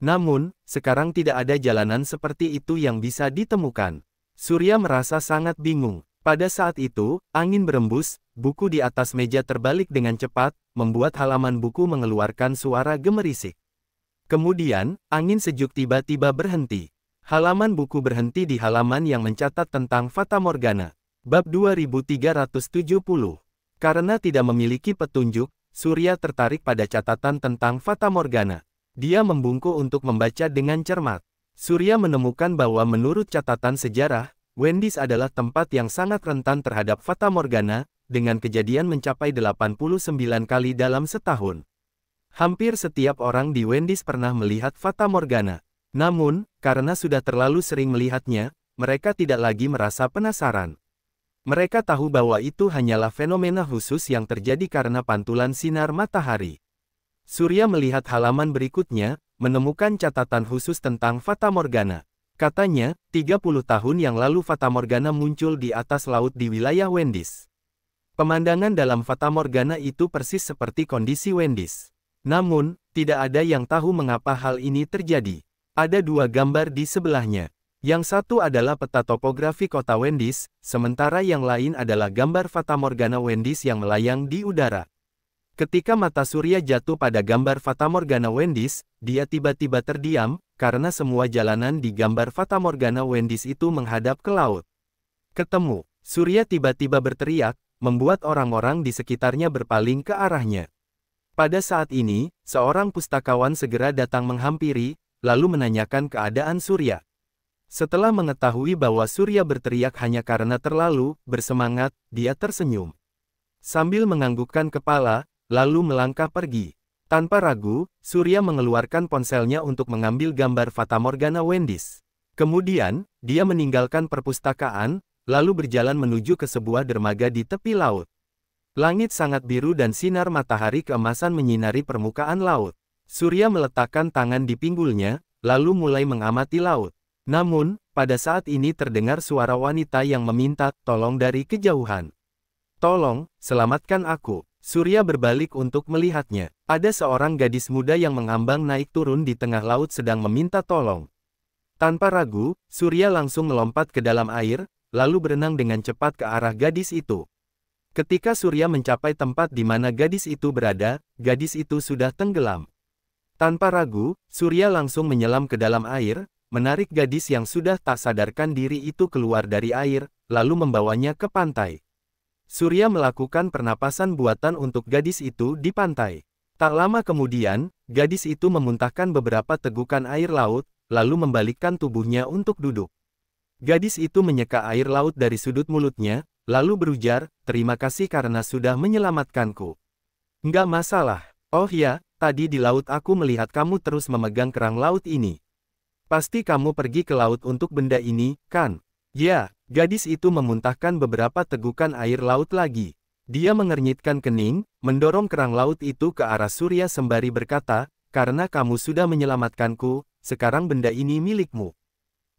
Namun, sekarang tidak ada jalanan seperti itu yang bisa ditemukan. Surya merasa sangat bingung. Pada saat itu, angin berembus, buku di atas meja terbalik dengan cepat, membuat halaman buku mengeluarkan suara gemerisik. Kemudian, angin sejuk tiba-tiba berhenti. Halaman buku berhenti di halaman yang mencatat tentang Fata Morgana. Bab 2370. Karena tidak memiliki petunjuk, Surya tertarik pada catatan tentang Fata Morgana. Dia membungkuk untuk membaca dengan cermat. Surya menemukan bahwa menurut catatan sejarah, Wendi's adalah tempat yang sangat rentan terhadap Fata Morgana, dengan kejadian mencapai 89 kali dalam setahun. Hampir setiap orang di Wendi's pernah melihat Fata Morgana. Namun, karena sudah terlalu sering melihatnya, mereka tidak lagi merasa penasaran. Mereka tahu bahwa itu hanyalah fenomena khusus yang terjadi karena pantulan sinar matahari. Surya melihat halaman berikutnya, menemukan catatan khusus tentang Fata Morgana. Katanya, 30 tahun yang lalu Fata Morgana muncul di atas laut di wilayah Wendi's. Pemandangan dalam Fata Morgana itu persis seperti kondisi Wendi's. Namun, tidak ada yang tahu mengapa hal ini terjadi. Ada dua gambar di sebelahnya. Yang satu adalah peta topografi kota Wendi's, sementara yang lain adalah gambar Fata Morgana Wendi's yang melayang di udara. Ketika mata Surya jatuh pada gambar Fata Morgana Wendi's, dia tiba-tiba terdiam, karena semua jalanan di gambar Fata Morgana Wendi's itu menghadap ke laut. Ketemu, Surya tiba-tiba berteriak, membuat orang-orang di sekitarnya berpaling ke arahnya. Pada saat ini, seorang pustakawan segera datang menghampiri, lalu menanyakan keadaan Surya. Setelah mengetahui bahwa Surya berteriak hanya karena terlalu bersemangat, dia tersenyum. Sambil menganggukkan kepala, lalu melangkah pergi. Tanpa ragu, Surya mengeluarkan ponselnya untuk mengambil gambar Fata Morgana Wendi's. Kemudian, dia meninggalkan perpustakaan, lalu berjalan menuju ke sebuah dermaga di tepi laut. Langit sangat biru dan sinar matahari keemasan menyinari permukaan laut. Surya meletakkan tangan di pinggulnya, lalu mulai mengamati laut. Namun, pada saat ini terdengar suara wanita yang meminta tolong dari kejauhan. "Tolong, selamatkan aku." Surya berbalik untuk melihatnya. Ada seorang gadis muda yang mengambang naik turun di tengah laut sedang meminta tolong. Tanpa ragu, Surya langsung melompat ke dalam air, lalu berenang dengan cepat ke arah gadis itu. Ketika Surya mencapai tempat di mana gadis itu berada, gadis itu sudah tenggelam. Tanpa ragu, Surya langsung menyelam ke dalam air, menarik gadis yang sudah tak sadarkan diri itu keluar dari air, lalu membawanya ke pantai. Surya melakukan pernapasan buatan untuk gadis itu di pantai. Tak lama kemudian, gadis itu memuntahkan beberapa tegukan air laut, lalu membalikkan tubuhnya untuk duduk. Gadis itu menyeka air laut dari sudut mulutnya, lalu berujar, "Terima kasih karena sudah menyelamatkanku." "Nggak masalah. Oh ya, tadi di laut aku melihat kamu terus memegang kerang laut ini. Pasti kamu pergi ke laut untuk benda ini, kan?" "Ya." Gadis itu memuntahkan beberapa tegukan air laut lagi. Dia mengernyitkan kening, mendorong kerang laut itu ke arah Surya sembari berkata, "Karena kamu sudah menyelamatkanku, sekarang benda ini milikmu."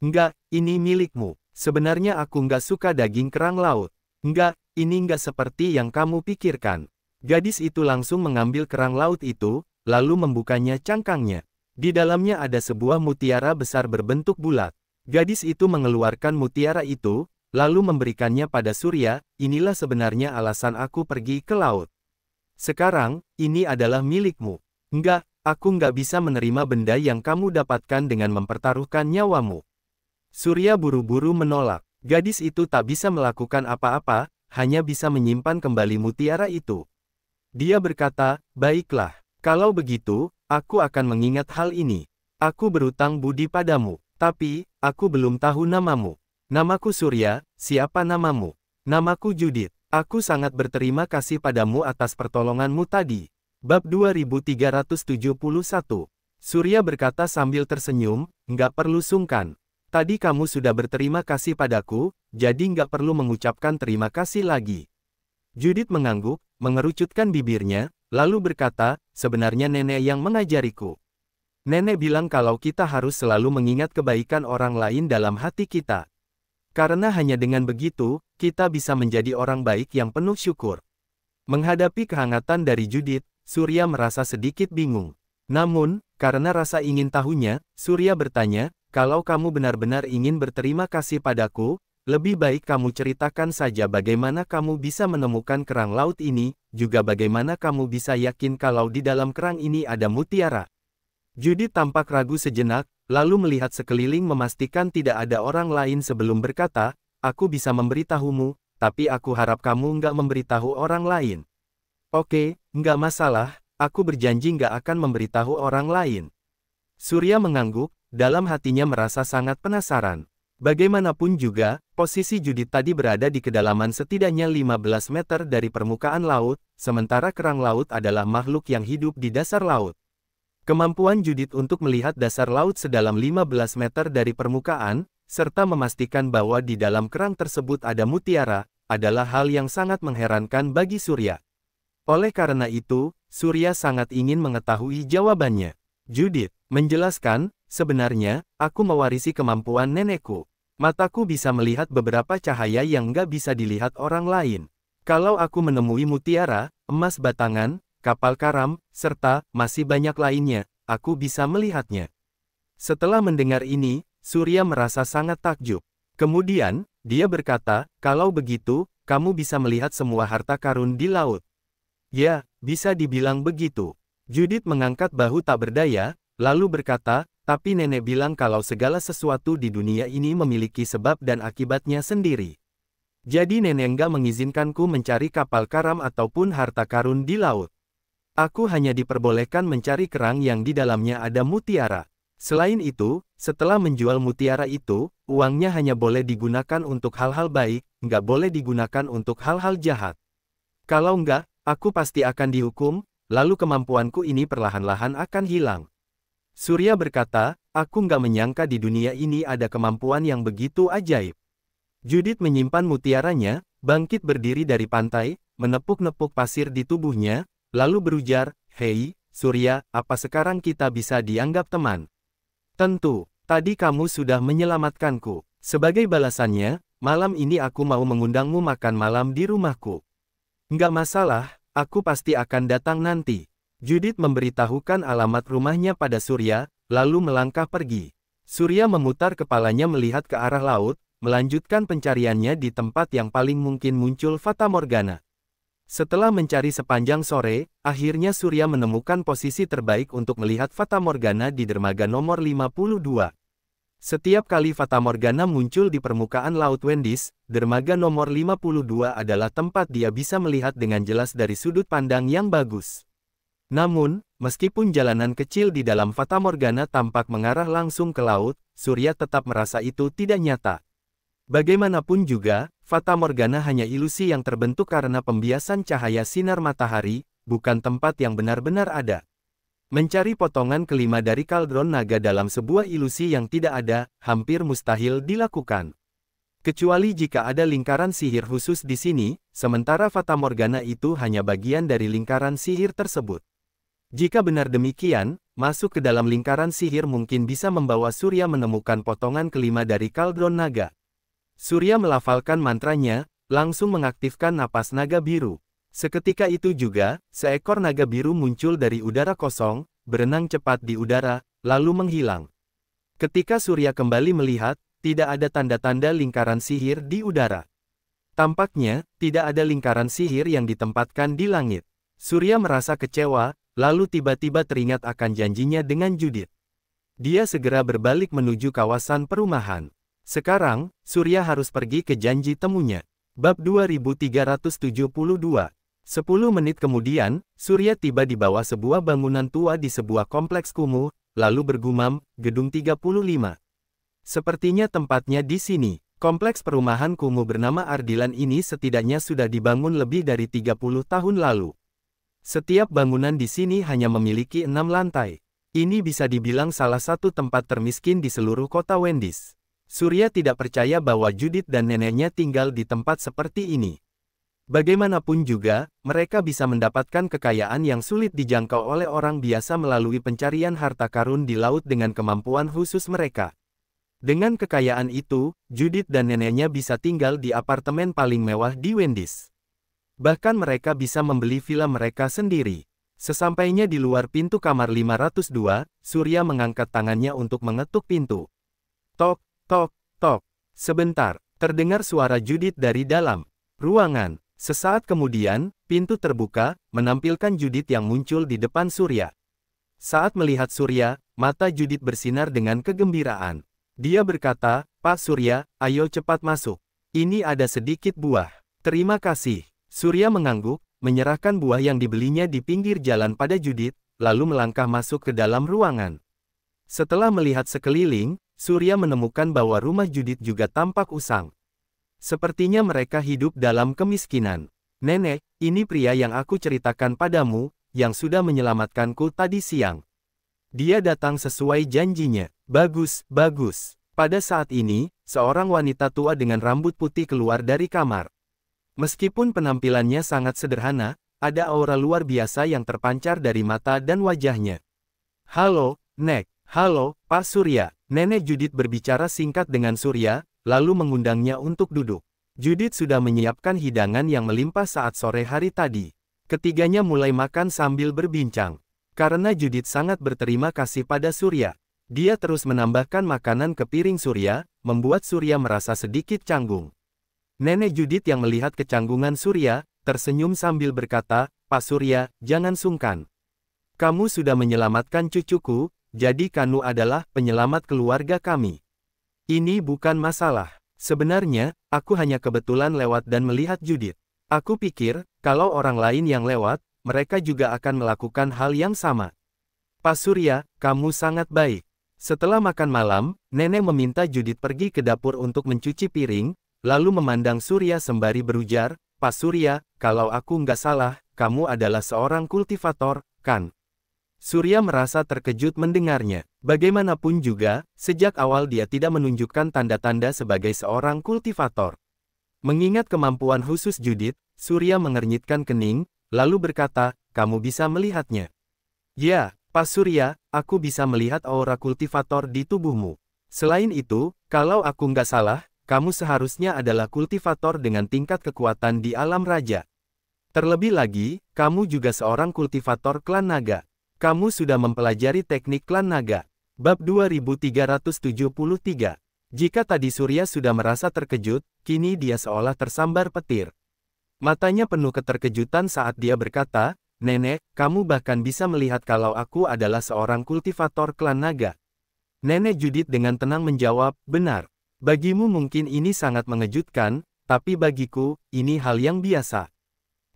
"Enggak, ini milikmu. Sebenarnya aku nggak suka daging kerang laut." "Enggak, ini nggak seperti yang kamu pikirkan." Gadis itu langsung mengambil kerang laut itu, lalu membukanya cangkangnya. Di dalamnya ada sebuah mutiara besar berbentuk bulat. Gadis itu mengeluarkan mutiara itu, lalu memberikannya pada Surya. "Inilah sebenarnya alasan aku pergi ke laut. Sekarang, ini adalah milikmu." "Enggak, aku nggak bisa menerima benda yang kamu dapatkan dengan mempertaruhkan nyawamu." Surya buru-buru menolak. Gadis itu tak bisa melakukan apa-apa, hanya bisa menyimpan kembali mutiara itu. Dia berkata, "Baiklah, kalau begitu, aku akan mengingat hal ini. Aku berutang budi padamu. Tapi, aku belum tahu namamu." "Namaku Surya, siapa namamu?" "Namaku Judith. Aku sangat berterima kasih padamu atas pertolonganmu tadi." Bab 2371. Surya berkata sambil tersenyum, "Nggak perlu sungkan. Tadi kamu sudah berterima kasih padaku, jadi nggak perlu mengucapkan terima kasih lagi. Judith mengangguk, mengerucutkan bibirnya, lalu berkata, sebenarnya nenek yang mengajariku. Nenek bilang kalau kita harus selalu mengingat kebaikan orang lain dalam hati kita. Karena hanya dengan begitu, kita bisa menjadi orang baik yang penuh syukur. Menghadapi kehangatan dari Judith, Surya merasa sedikit bingung. Namun, karena rasa ingin tahunya, Surya bertanya, kalau kamu benar-benar ingin berterima kasih padaku, lebih baik kamu ceritakan saja bagaimana kamu bisa menemukan kerang laut ini, juga bagaimana kamu bisa yakin kalau di dalam kerang ini ada mutiara. Judith tampak ragu sejenak, lalu melihat sekeliling memastikan tidak ada orang lain sebelum berkata, aku bisa memberitahumu, tapi aku harap kamu nggak memberitahu orang lain. Oke, nggak masalah, aku berjanji nggak akan memberitahu orang lain. Surya mengangguk, dalam hatinya merasa sangat penasaran. Bagaimanapun juga, posisi Judith tadi berada di kedalaman setidaknya 15 meter dari permukaan laut, sementara kerang laut adalah makhluk yang hidup di dasar laut. Kemampuan Judith untuk melihat dasar laut sedalam 15 meter dari permukaan, serta memastikan bahwa di dalam kerang tersebut ada mutiara, adalah hal yang sangat mengherankan bagi Surya. Oleh karena itu, Surya sangat ingin mengetahui jawabannya. Judith menjelaskan, sebenarnya, aku mewarisi kemampuan nenekku. Mataku bisa melihat beberapa cahaya yang nggak bisa dilihat orang lain. Kalau aku menemui mutiara, emas batangan, kapal karam, serta masih banyak lainnya, aku bisa melihatnya. Setelah mendengar ini, Surya merasa sangat takjub. Kemudian, dia berkata, kalau begitu, kamu bisa melihat semua harta karun di laut. Ya, bisa dibilang begitu. Judith mengangkat bahu tak berdaya, lalu berkata, tapi nenek bilang kalau segala sesuatu di dunia ini memiliki sebab dan akibatnya sendiri. Jadi nenek enggak mengizinkanku mencari kapal karam ataupun harta karun di laut. Aku hanya diperbolehkan mencari kerang yang di dalamnya ada mutiara. Selain itu, setelah menjual mutiara itu, uangnya hanya boleh digunakan untuk hal-hal baik, nggak boleh digunakan untuk hal-hal jahat. Kalau enggak, aku pasti akan dihukum, lalu kemampuanku ini perlahan-lahan akan hilang. Surya berkata, aku nggak menyangka di dunia ini ada kemampuan yang begitu ajaib. Judith menyimpan mutiaranya, bangkit berdiri dari pantai, menepuk-nepuk pasir di tubuhnya, lalu berujar, hei, Surya, apa sekarang kita bisa dianggap teman? Tentu, tadi kamu sudah menyelamatkanku. Sebagai balasannya, malam ini aku mau mengundangmu makan malam di rumahku. Nggak masalah. Aku pasti akan datang nanti. Judith memberitahukan alamat rumahnya pada Surya, lalu melangkah pergi. Surya memutar kepalanya melihat ke arah laut, melanjutkan pencariannya di tempat yang paling mungkin muncul Fata Morgana. Setelah mencari sepanjang sore, akhirnya Surya menemukan posisi terbaik untuk melihat Fata Morgana di dermaga nomor 52. Setiap kali Fata Morgana muncul di permukaan Laut Wendis, dermaga nomor 52 adalah tempat dia bisa melihat dengan jelas dari sudut pandang yang bagus. Namun, meskipun jalanan kecil di dalam Fata Morgana tampak mengarah langsung ke laut, Surya tetap merasa itu tidak nyata. Bagaimanapun juga, Fata Morgana hanya ilusi yang terbentuk karena pembiasan cahaya sinar matahari, bukan tempat yang benar-benar ada. Mencari potongan kelima dari kaldron naga dalam sebuah ilusi yang tidak ada, hampir mustahil dilakukan. Kecuali jika ada lingkaran sihir khusus di sini, sementara Fata Morgana itu hanya bagian dari lingkaran sihir tersebut. Jika benar demikian, masuk ke dalam lingkaran sihir mungkin bisa membawa Surya menemukan potongan kelima dari kaldron naga. Surya melafalkan mantranya, langsung mengaktifkan napas naga biru. Seketika itu juga, seekor naga biru muncul dari udara kosong, berenang cepat di udara, lalu menghilang. Ketika Surya kembali melihat, tidak ada tanda-tanda lingkaran sihir di udara. Tampaknya, tidak ada lingkaran sihir yang ditempatkan di langit. Surya merasa kecewa, lalu tiba-tiba teringat akan janjinya dengan Judith. Dia segera berbalik menuju kawasan perumahan. Sekarang, Surya harus pergi ke janji temunya. Bab 2372. 10 menit kemudian, Surya tiba di bawah sebuah bangunan tua di sebuah kompleks kumuh, lalu bergumam, gedung 35. Sepertinya tempatnya di sini. Kompleks perumahan kumuh bernama Ardilan ini setidaknya sudah dibangun lebih dari 30 tahun lalu. Setiap bangunan di sini hanya memiliki 6 lantai. Ini bisa dibilang salah satu tempat termiskin di seluruh kota Wendis. Surya tidak percaya bahwa Judith dan neneknya tinggal di tempat seperti ini. Bagaimanapun juga, mereka bisa mendapatkan kekayaan yang sulit dijangkau oleh orang biasa melalui pencarian harta karun di laut dengan kemampuan khusus mereka. Dengan kekayaan itu, Judith dan neneknya bisa tinggal di apartemen paling mewah di Wendy's. Bahkan mereka bisa membeli villa mereka sendiri. Sesampainya di luar pintu kamar 502, Surya mengangkat tangannya untuk mengetuk pintu. Tok, tok, tok. Sebentar, terdengar suara Judith dari dalam ruangan. Sesaat kemudian, pintu terbuka, menampilkan Judith yang muncul di depan Surya. Saat melihat Surya, mata Judith bersinar dengan kegembiraan. Dia berkata, "Pak Surya, ayo cepat masuk. Ini ada sedikit buah." "Terima kasih." Surya mengangguk, menyerahkan buah yang dibelinya di pinggir jalan pada Judith, lalu melangkah masuk ke dalam ruangan. Setelah melihat sekeliling, Surya menemukan bahwa rumah Judith juga tampak usang. Sepertinya mereka hidup dalam kemiskinan. "Nenek, ini pria yang aku ceritakan padamu, yang sudah menyelamatkanku tadi siang. Dia datang sesuai janjinya." "Bagus, bagus." Pada saat ini, seorang wanita tua dengan rambut putih keluar dari kamar. Meskipun penampilannya sangat sederhana, ada aura luar biasa yang terpancar dari mata dan wajahnya. "Halo, Nek." "Halo, Pak Surya." Nenek Judith berbicara singkat dengan Surya, lalu mengundangnya untuk duduk. Judith sudah menyiapkan hidangan yang melimpah saat sore hari tadi. Ketiganya mulai makan sambil berbincang. Karena Judith sangat berterima kasih pada Surya, dia terus menambahkan makanan ke piring Surya, membuat Surya merasa sedikit canggung. Nenek Judith yang melihat kecanggungan Surya, tersenyum sambil berkata, "Pak Surya, jangan sungkan. Kamu sudah menyelamatkan cucuku, jadi Kanu adalah penyelamat keluarga kami. Ini bukan masalah. Sebenarnya, aku hanya kebetulan lewat dan melihat Judith. Aku pikir, kalau orang lain yang lewat, mereka juga akan melakukan hal yang sama." "Pak Surya, kamu sangat baik." Setelah makan malam, nenek meminta Judith pergi ke dapur untuk mencuci piring, lalu memandang Surya sembari berujar, "Pak Surya, kalau aku nggak salah, kamu adalah seorang kultivator, kan?" Surya merasa terkejut mendengarnya. Bagaimanapun juga, sejak awal dia tidak menunjukkan tanda-tanda sebagai seorang kultivator. Mengingat kemampuan khusus Judith, Surya mengernyitkan kening, lalu berkata, "Kamu bisa melihatnya?" "Ya, Pak Surya, aku bisa melihat aura kultivator di tubuhmu. Selain itu, kalau aku nggak salah, kamu seharusnya adalah kultivator dengan tingkat kekuatan di alam raja. Terlebih lagi, kamu juga seorang kultivator klan naga. Kamu sudah mempelajari teknik klan naga." Bab 2373. Jika tadi Surya sudah merasa terkejut, kini dia seolah tersambar petir. Matanya penuh keterkejutan saat dia berkata, "Nenek, kamu bahkan bisa melihat kalau aku adalah seorang kultivator klan naga." Nenek Judith dengan tenang menjawab, "Benar. Bagimu mungkin ini sangat mengejutkan, tapi bagiku, ini hal yang biasa.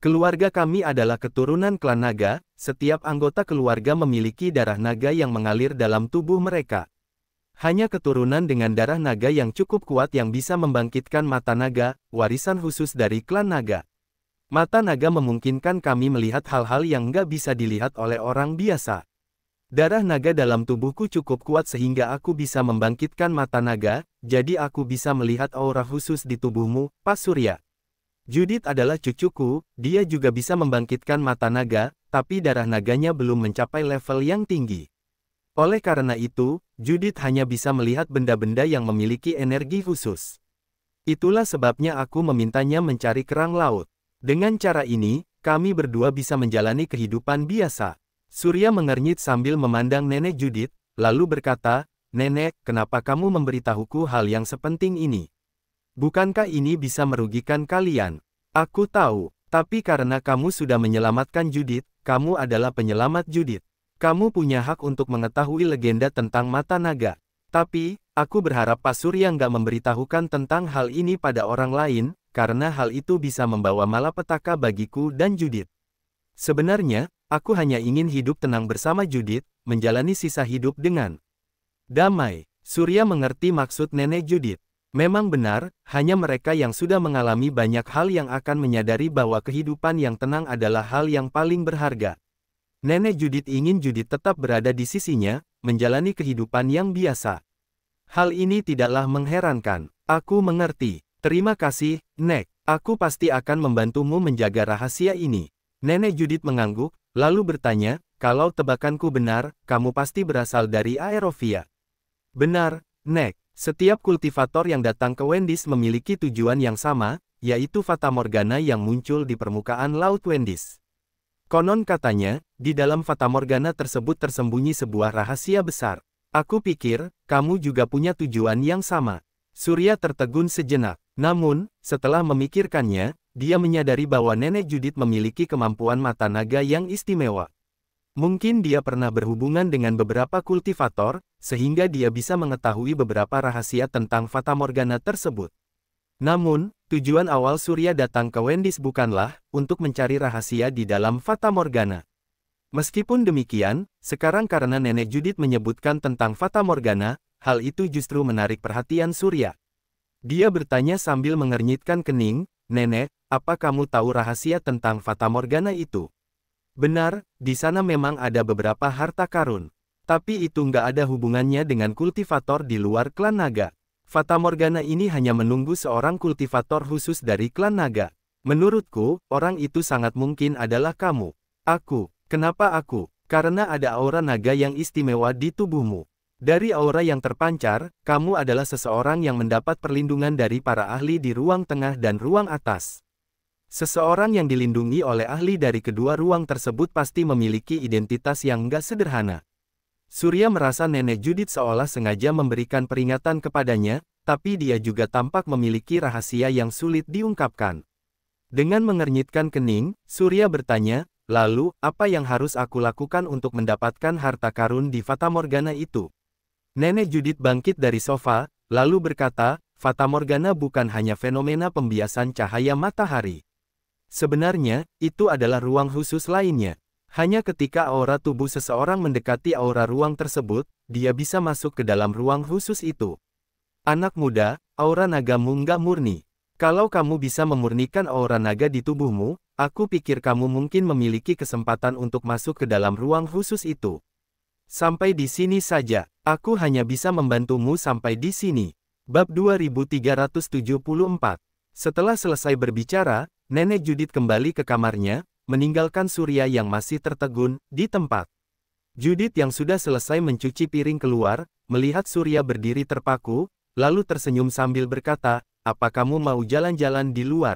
Keluarga kami adalah keturunan klan naga, setiap anggota keluarga memiliki darah naga yang mengalir dalam tubuh mereka. Hanya keturunan dengan darah naga yang cukup kuat yang bisa membangkitkan mata naga, warisan khusus dari klan naga. Mata naga memungkinkan kami melihat hal-hal yang nggak bisa dilihat oleh orang biasa. Darah naga dalam tubuhku cukup kuat sehingga aku bisa membangkitkan mata naga, jadi aku bisa melihat aura khusus di tubuhmu, Pak Surya. Judith adalah cucuku, dia juga bisa membangkitkan mata naga, tapi darah naganya belum mencapai level yang tinggi. Oleh karena itu, Judith hanya bisa melihat benda-benda yang memiliki energi khusus. Itulah sebabnya aku memintanya mencari kerang laut. Dengan cara ini, kami berdua bisa menjalani kehidupan biasa." Surya mengernyit sambil memandang nenek Judith, lalu berkata, "Nenek, kenapa kamu memberitahuku hal yang sepenting ini? Bukankah ini bisa merugikan kalian?" "Aku tahu, tapi karena kamu sudah menyelamatkan Judith, kamu adalah penyelamat Judith. Kamu punya hak untuk mengetahui legenda tentang mata naga. Tapi, aku berharap Pak Surya nggak memberitahukan tentang hal ini pada orang lain, karena hal itu bisa membawa malapetaka bagiku dan Judith. Sebenarnya, aku hanya ingin hidup tenang bersama Judith, menjalani sisa hidup dengan damai." Surya mengerti maksud nenek Judith. Memang benar, hanya mereka yang sudah mengalami banyak hal yang akan menyadari bahwa kehidupan yang tenang adalah hal yang paling berharga. Nenek Judith ingin Judith tetap berada di sisinya, menjalani kehidupan yang biasa. Hal ini tidaklah mengherankan. Aku mengerti. Terima kasih, Nek. Aku pasti akan membantumu menjaga rahasia ini. Nenek Judith mengangguk, lalu bertanya, kalau tebakanku benar, kamu pasti berasal dari Aerovia. Benar, Nek. Setiap kultivator yang datang ke Wendys memiliki tujuan yang sama, yaitu Fata Morgana yang muncul di permukaan Laut Wendys. Konon katanya, di dalam Fata Morgana tersebut tersembunyi sebuah rahasia besar. Aku pikir, kamu juga punya tujuan yang sama. Surya tertegun sejenak. Namun, setelah memikirkannya, dia menyadari bahwa Nenek Judith memiliki kemampuan mata naga yang istimewa. Mungkin dia pernah berhubungan dengan beberapa kultivator, sehingga dia bisa mengetahui beberapa rahasia tentang Fata Morgana tersebut. Namun, tujuan awal Surya datang ke Wendys bukanlah untuk mencari rahasia di dalam Fata Morgana. Meskipun demikian, sekarang karena Nenek Judith menyebutkan tentang Fata Morgana, hal itu justru menarik perhatian Surya. Dia bertanya sambil mengernyitkan kening, Nenek, apa kamu tahu rahasia tentang Fata Morgana itu? Benar, di sana memang ada beberapa harta karun. Tapi itu nggak ada hubungannya dengan kultivator di luar klan naga. Fata Morgana ini hanya menunggu seorang kultivator khusus dari klan naga. Menurutku, orang itu sangat mungkin adalah kamu. Aku. Kenapa aku? Karena ada aura naga yang istimewa di tubuhmu. Dari aura yang terpancar, kamu adalah seseorang yang mendapat perlindungan dari para ahli di ruang tengah dan ruang atas. Seseorang yang dilindungi oleh ahli dari kedua ruang tersebut pasti memiliki identitas yang nggak sederhana. Surya merasa Nenek Judith seolah sengaja memberikan peringatan kepadanya, tapi dia juga tampak memiliki rahasia yang sulit diungkapkan. Dengan mengernyitkan kening, Surya bertanya, lalu, apa yang harus aku lakukan untuk mendapatkan harta karun di Fata Morgana itu? Nenek Judith bangkit dari sofa, lalu berkata, Fata Morgana bukan hanya fenomena pembiasan cahaya matahari. Sebenarnya, itu adalah ruang khusus lainnya. Hanya ketika aura tubuh seseorang mendekati aura ruang tersebut, dia bisa masuk ke dalam ruang khusus itu. Anak muda, aura nagamu nggak murni. Kalau kamu bisa memurnikan aura naga di tubuhmu, aku pikir kamu mungkin memiliki kesempatan untuk masuk ke dalam ruang khusus itu. Sampai di sini saja, aku hanya bisa membantumu sampai di sini. Bab 2374. Setelah selesai berbicara, Nenek Judith kembali ke kamarnya, meninggalkan Surya yang masih tertegun di tempat. Judith yang sudah selesai mencuci piring keluar, melihat Surya berdiri terpaku, lalu tersenyum sambil berkata, apa kamu mau jalan-jalan di luar?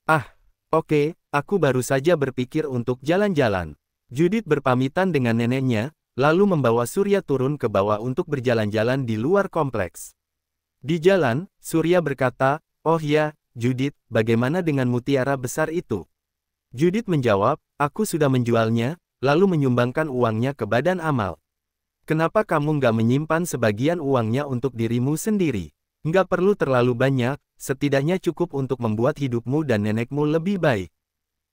Ah, oke, aku baru saja berpikir untuk jalan-jalan. Judith berpamitan dengan neneknya, lalu membawa Surya turun ke bawah untuk berjalan-jalan di luar kompleks. Di jalan, Surya berkata, oh ya, Judith, bagaimana dengan mutiara besar itu? Judith menjawab, aku sudah menjualnya, lalu menyumbangkan uangnya ke badan amal. Kenapa kamu nggak menyimpan sebagian uangnya untuk dirimu sendiri? Nggak perlu terlalu banyak, setidaknya cukup untuk membuat hidupmu dan nenekmu lebih baik.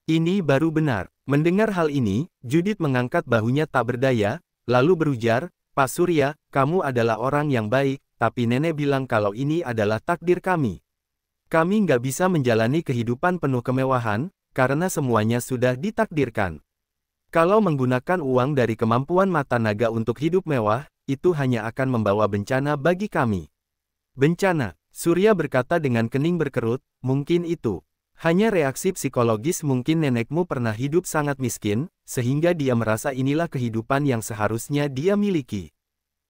Ini baru benar. Mendengar hal ini, Judith mengangkat bahunya tak berdaya, lalu berujar, Pak Surya, kamu adalah orang yang baik, tapi nenek bilang kalau ini adalah takdir kami. Kami nggak bisa menjalani kehidupan penuh kemewahan, karena semuanya sudah ditakdirkan. Kalau menggunakan uang dari kemampuan mata naga untuk hidup mewah, itu hanya akan membawa bencana bagi kami. Bencana, Surya berkata dengan kening berkerut, mungkin itu. Hanya reaksi psikologis mungkin nenekmu pernah hidup sangat miskin, sehingga dia merasa inilah kehidupan yang seharusnya dia miliki.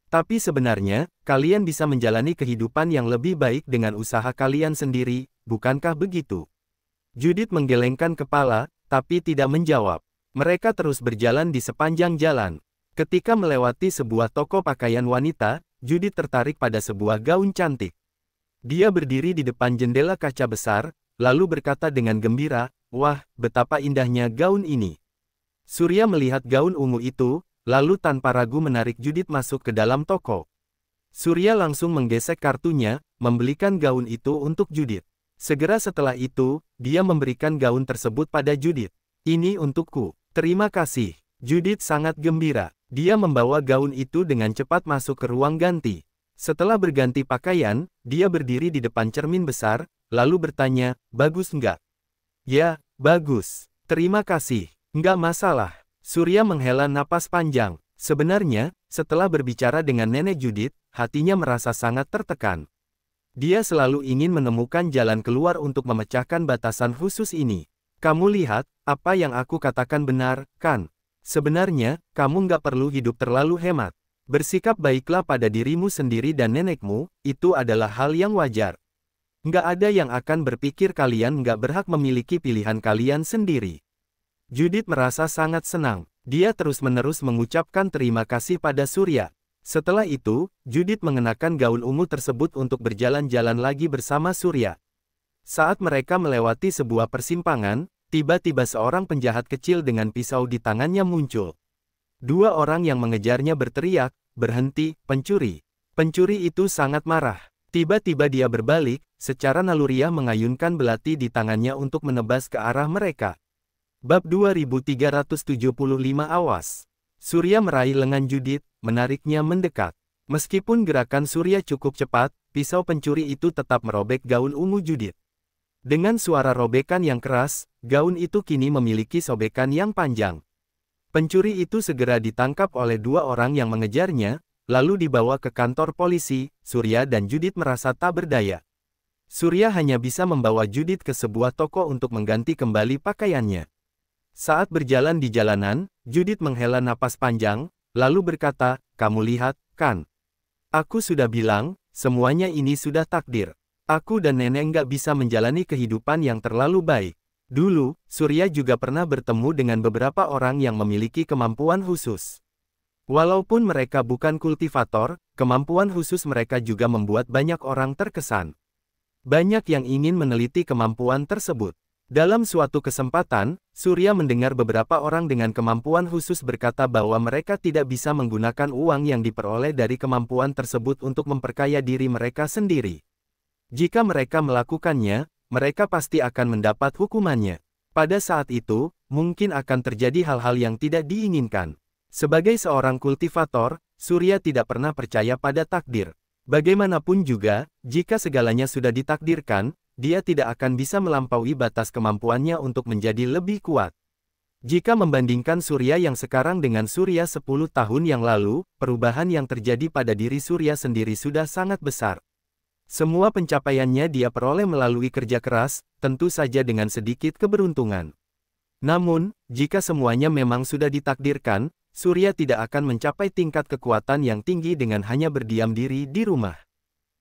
Tapi sebenarnya, kalian bisa menjalani kehidupan yang lebih baik dengan usaha kalian sendiri, bukankah begitu? Judith menggelengkan kepala, tapi tidak menjawab. Mereka terus berjalan di sepanjang jalan. Ketika melewati sebuah toko pakaian wanita, Judith tertarik pada sebuah gaun cantik. Dia berdiri di depan jendela kaca besar, lalu berkata dengan gembira, wah, betapa indahnya gaun ini. Surya melihat gaun ungu itu, lalu tanpa ragu menarik Judith masuk ke dalam toko. Surya langsung menggesek kartunya, membelikan gaun itu untuk Judith. Segera setelah itu, dia memberikan gaun tersebut pada Judith. Ini untukku. Terima kasih. Judith sangat gembira. Dia membawa gaun itu dengan cepat masuk ke ruang ganti. Setelah berganti pakaian, dia berdiri di depan cermin besar, lalu bertanya, bagus nggak? Ya, bagus. Terima kasih. Nggak masalah. Surya menghela napas panjang. Sebenarnya, setelah berbicara dengan Nenek Judith, hatinya merasa sangat tertekan. Dia selalu ingin menemukan jalan keluar untuk memecahkan batasan khusus ini. Kamu lihat, apa yang aku katakan benar, kan? Sebenarnya, kamu nggak perlu hidup terlalu hemat. Bersikap baiklah pada dirimu sendiri dan nenekmu, itu adalah hal yang wajar. Nggak ada yang akan berpikir kalian nggak berhak memiliki pilihan kalian sendiri. Judith merasa sangat senang. Dia terus-menerus mengucapkan terima kasih pada Surya. Setelah itu, Judith mengenakan gaun ungu tersebut untuk berjalan-jalan lagi bersama Surya. Saat mereka melewati sebuah persimpangan, tiba-tiba seorang penjahat kecil dengan pisau di tangannya muncul. Dua orang yang mengejarnya berteriak, "Berhenti, pencuri!" Pencuri itu sangat marah. Tiba-tiba dia berbalik, secara naluriah mengayunkan belati di tangannya untuk menebas ke arah mereka. Bab 2375 Awas. Surya meraih lengan Judith, menariknya mendekat. Meskipun gerakan Surya cukup cepat, pisau pencuri itu tetap merobek gaun ungu Judith. Dengan suara robekan yang keras, gaun itu kini memiliki sobekan yang panjang. Pencuri itu segera ditangkap oleh dua orang yang mengejarnya, lalu dibawa ke kantor polisi. Surya dan Judith merasa tak berdaya. Surya hanya bisa membawa Judith ke sebuah toko untuk mengganti kembali pakaiannya. Saat berjalan di jalanan, Judith menghela napas panjang, lalu berkata, "Kamu lihat, kan? Aku sudah bilang, semuanya ini sudah takdir. Aku dan nenek nggak bisa menjalani kehidupan yang terlalu baik." Dulu, Surya juga pernah bertemu dengan beberapa orang yang memiliki kemampuan khusus. Walaupun mereka bukan kultivator, kemampuan khusus mereka juga membuat banyak orang terkesan. Banyak yang ingin meneliti kemampuan tersebut. Dalam suatu kesempatan, Surya mendengar beberapa orang dengan kemampuan khusus berkata bahwa mereka tidak bisa menggunakan uang yang diperoleh dari kemampuan tersebut untuk memperkaya diri mereka sendiri. Jika mereka melakukannya, mereka pasti akan mendapat hukumannya. Pada saat itu, mungkin akan terjadi hal-hal yang tidak diinginkan. Sebagai seorang kultivator, Surya tidak pernah percaya pada takdir. Bagaimanapun juga, jika segalanya sudah ditakdirkan, dia tidak akan bisa melampaui batas kemampuannya untuk menjadi lebih kuat. Jika membandingkan Surya yang sekarang dengan Surya 10 tahun yang lalu, perubahan yang terjadi pada diri Surya sendiri sudah sangat besar. Semua pencapaiannya dia peroleh melalui kerja keras, tentu saja dengan sedikit keberuntungan. Namun, jika semuanya memang sudah ditakdirkan, Surya tidak akan mencapai tingkat kekuatan yang tinggi dengan hanya berdiam diri di rumah.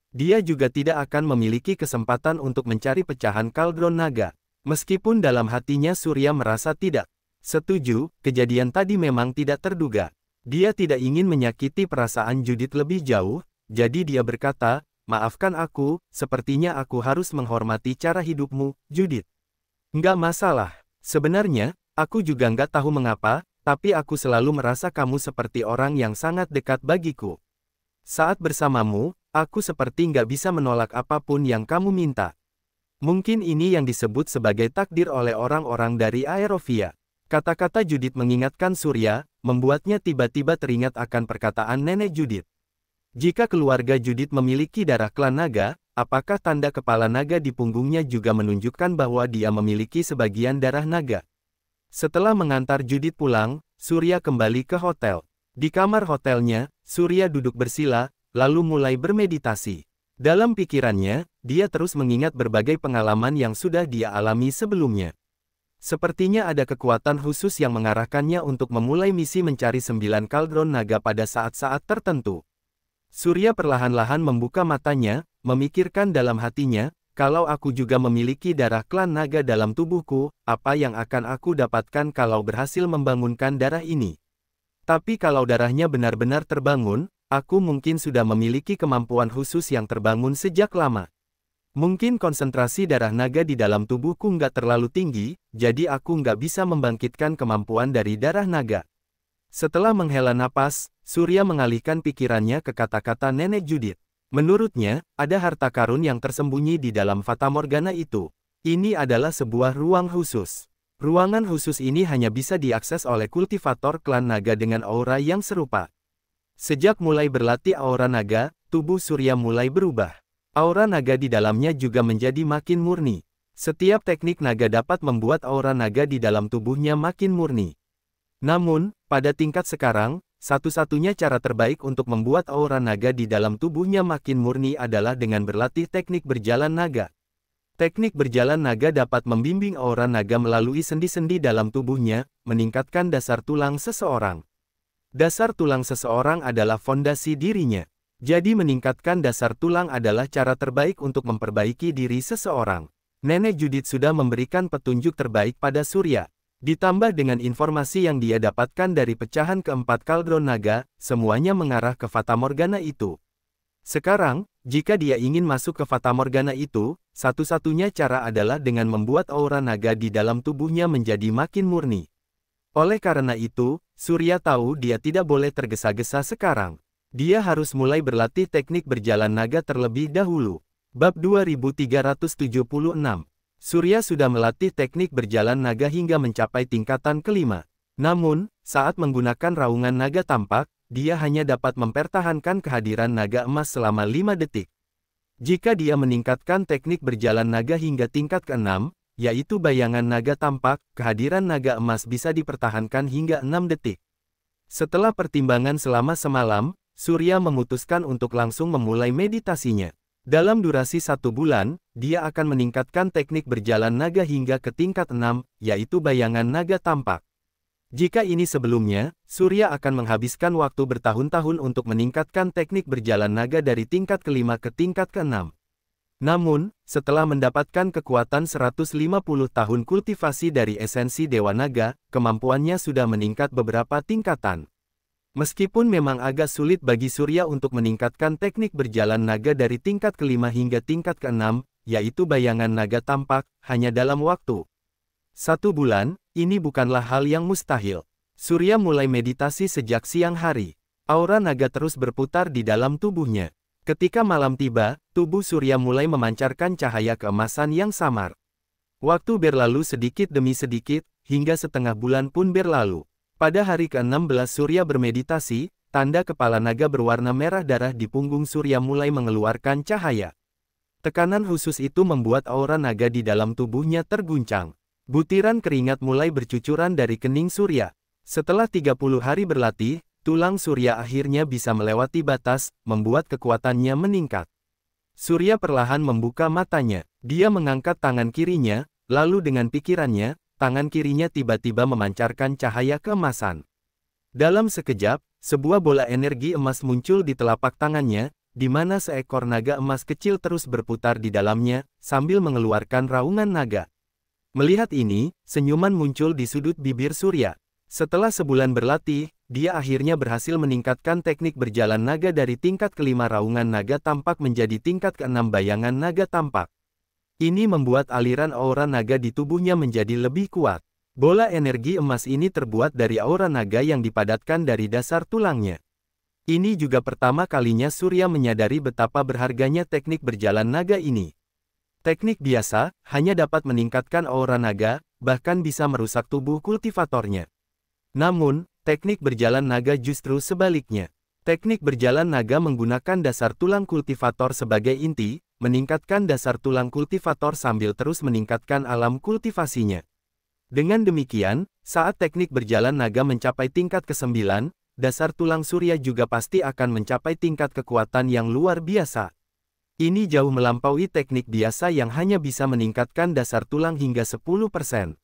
Dia juga tidak akan memiliki kesempatan untuk mencari pecahan kaldron naga. Meskipun dalam hatinya Surya merasa tidak setuju, kejadian tadi memang tidak terduga. Dia tidak ingin menyakiti perasaan Judith lebih jauh, jadi dia berkata, "Maafkan aku, sepertinya aku harus menghormati cara hidupmu, Judith." "Nggak masalah. Sebenarnya, aku juga nggak tahu mengapa, tapi aku selalu merasa kamu seperti orang yang sangat dekat bagiku. Saat bersamamu, aku seperti nggak bisa menolak apapun yang kamu minta." Mungkin ini yang disebut sebagai takdir oleh orang-orang dari Aerovia. Kata-kata Judith mengingatkan Surya, membuatnya tiba-tiba teringat akan perkataan nenek Judith. Jika keluarga Judith memiliki darah klan naga, apakah tanda kepala naga di punggungnya juga menunjukkan bahwa dia memiliki sebagian darah naga? Setelah mengantar Judith pulang, Surya kembali ke hotel. Di kamar hotelnya, Surya duduk bersila, lalu mulai bermeditasi. Dalam pikirannya, dia terus mengingat berbagai pengalaman yang sudah dia alami sebelumnya. Sepertinya ada kekuatan khusus yang mengarahkannya untuk memulai misi mencari 9 kaldron naga pada saat-saat tertentu. Surya perlahan-lahan membuka matanya, memikirkan dalam hatinya, kalau aku juga memiliki darah klan naga dalam tubuhku, apa yang akan aku dapatkan kalau berhasil membangunkan darah ini? Tapi kalau darahnya benar-benar terbangun, aku mungkin sudah memiliki kemampuan khusus yang terbangun sejak lama. Mungkin konsentrasi darah naga di dalam tubuhku nggak terlalu tinggi, jadi aku nggak bisa membangkitkan kemampuan dari darah naga. Setelah menghela napas, Surya mengalihkan pikirannya ke kata-kata nenek Judith. Menurutnya, ada harta karun yang tersembunyi di dalam Fata Morgana itu. Ini adalah sebuah ruang khusus. Ruangan khusus ini hanya bisa diakses oleh kultivator klan naga dengan aura yang serupa. Sejak mulai berlatih aura naga, tubuh Surya mulai berubah. Aura naga di dalamnya juga menjadi makin murni. Setiap teknik naga dapat membuat aura naga di dalam tubuhnya makin murni. Namun, pada tingkat sekarang, satu-satunya cara terbaik untuk membuat aura naga di dalam tubuhnya makin murni adalah dengan berlatih teknik berjalan naga. Teknik berjalan naga dapat membimbing aura naga melalui sendi-sendi dalam tubuhnya, meningkatkan dasar tulang seseorang. Dasar tulang seseorang adalah fondasi dirinya. Jadi meningkatkan dasar tulang adalah cara terbaik untuk memperbaiki diri seseorang. Nenek Judith sudah memberikan petunjuk terbaik pada Surya. Ditambah dengan informasi yang dia dapatkan dari pecahan keempat kaldron naga, semuanya mengarah ke Fata Morgana itu. Sekarang, jika dia ingin masuk ke Fata Morgana itu, satu-satunya cara adalah dengan membuat aura naga di dalam tubuhnya menjadi makin murni. Oleh karena itu, Surya tahu dia tidak boleh tergesa-gesa sekarang. Dia harus mulai berlatih teknik berjalan naga terlebih dahulu. Bab 2376. Surya sudah melatih teknik berjalan naga hingga mencapai tingkatan kelima. Namun, saat menggunakan raungan naga tampak, dia hanya dapat mempertahankan kehadiran naga emas selama 5 detik. Jika dia meningkatkan teknik berjalan naga hingga tingkat ke-6, yaitu bayangan naga tampak, kehadiran naga emas bisa dipertahankan hingga 6 detik. Setelah pertimbangan selama semalam, Surya memutuskan untuk langsung memulai meditasinya. Dalam durasi 1 bulan, dia akan meningkatkan teknik berjalan naga hingga ke tingkat 6, yaitu bayangan naga tampak. Jika ini sebelumnya, Surya akan menghabiskan waktu bertahun-tahun untuk meningkatkan teknik berjalan naga dari tingkat ke-5 ke tingkat ke-6. Namun, setelah mendapatkan kekuatan 150 tahun kultivasi dari esensi Dewa Naga, kemampuannya sudah meningkat beberapa tingkatan. Meskipun memang agak sulit bagi Surya untuk meningkatkan teknik berjalan naga dari tingkat ke-5 hingga tingkat ke-6, yaitu bayangan naga tampak, hanya dalam waktu 1 bulan, ini bukanlah hal yang mustahil. Surya mulai meditasi sejak siang hari. Aura naga terus berputar di dalam tubuhnya. Ketika malam tiba, tubuh Surya mulai memancarkan cahaya keemasan yang samar. Waktu berlalu sedikit demi sedikit, hingga setengah bulan pun berlalu. Pada hari ke-16 Surya bermeditasi, tanda kepala naga berwarna merah darah di punggung Surya mulai mengeluarkan cahaya. Tekanan khusus itu membuat aura naga di dalam tubuhnya terguncang. Butiran keringat mulai bercucuran dari kening Surya. Setelah 30 hari berlatih, tulang Surya akhirnya bisa melewati batas, membuat kekuatannya meningkat. Surya perlahan membuka matanya. Dia mengangkat tangan kirinya, lalu dengan pikirannya, tangan kirinya tiba-tiba memancarkan cahaya keemasan. Dalam sekejap, sebuah bola energi emas muncul di telapak tangannya, di mana seekor naga emas kecil terus berputar di dalamnya, sambil mengeluarkan raungan naga. Melihat ini, senyuman muncul di sudut bibir Surya. Setelah sebulan berlatih, dia akhirnya berhasil meningkatkan teknik berjalan naga dari tingkat ke-5 raungan naga tampak menjadi tingkat ke-6 bayangan naga tampak. Ini membuat aliran aura naga di tubuhnya menjadi lebih kuat. Bola energi emas ini terbuat dari aura naga yang dipadatkan dari dasar tulangnya. Ini juga pertama kalinya Surya menyadari betapa berharganya teknik berjalan naga ini. Teknik biasa hanya dapat meningkatkan aura naga, bahkan bisa merusak tubuh kultivatornya. Namun, teknik berjalan naga justru sebaliknya. Teknik berjalan naga menggunakan dasar tulang kultivator sebagai inti, meningkatkan dasar tulang kultivator sambil terus meningkatkan alam kultivasinya. Dengan demikian, saat teknik berjalan naga mencapai tingkat ke-9, dasar tulang Surya juga pasti akan mencapai tingkat kekuatan yang luar biasa. Ini jauh melampaui teknik biasa yang hanya bisa meningkatkan dasar tulang hingga 10%.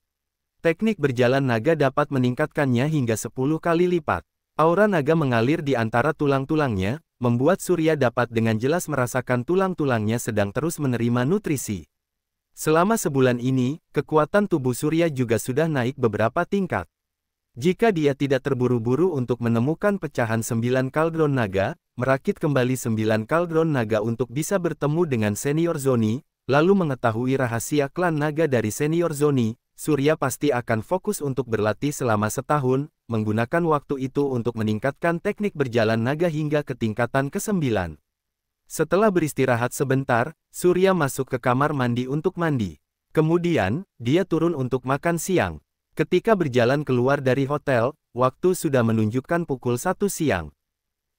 Teknik berjalan naga dapat meningkatkannya hingga 10 kali lipat. Aura naga mengalir di antara tulang-tulangnya, membuat Surya dapat dengan jelas merasakan tulang-tulangnya sedang terus menerima nutrisi. Selama sebulan ini, kekuatan tubuh Surya juga sudah naik beberapa tingkat. Jika dia tidak terburu-buru untuk menemukan pecahan 9 kaldron naga, merakit kembali 9 kaldron naga untuk bisa bertemu dengan senior Zoni, lalu mengetahui rahasia klan naga dari senior Zoni, Surya pasti akan fokus untuk berlatih selama setahun, menggunakan waktu itu untuk meningkatkan teknik berjalan naga hingga ke tingkatan ke-9. Setelah beristirahat sebentar, Surya masuk ke kamar mandi untuk mandi. Kemudian, dia turun untuk makan siang. Ketika berjalan keluar dari hotel, waktu sudah menunjukkan pukul 1 siang.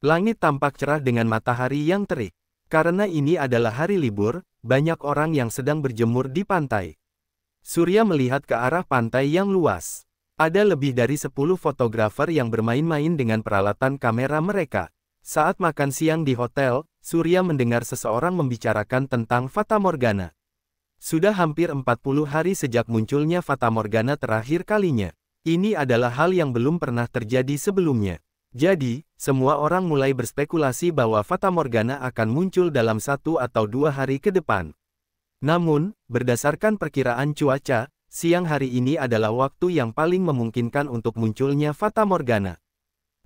Langit tampak cerah dengan matahari yang terik. Karena ini adalah hari libur, banyak orang yang sedang berjemur di pantai. Surya melihat ke arah pantai yang luas. Ada lebih dari 10 fotografer yang bermain-main dengan peralatan kamera mereka. Saat makan siang di hotel, Surya mendengar seseorang membicarakan tentang fatamorgana. Sudah hampir 40 hari sejak munculnya fatamorgana terakhir kalinya. Ini adalah hal yang belum pernah terjadi sebelumnya. Jadi, semua orang mulai berspekulasi bahwa fatamorgana akan muncul dalam 1 atau 2 hari ke depan. Namun, berdasarkan perkiraan cuaca, siang hari ini adalah waktu yang paling memungkinkan untuk munculnya fatamorgana.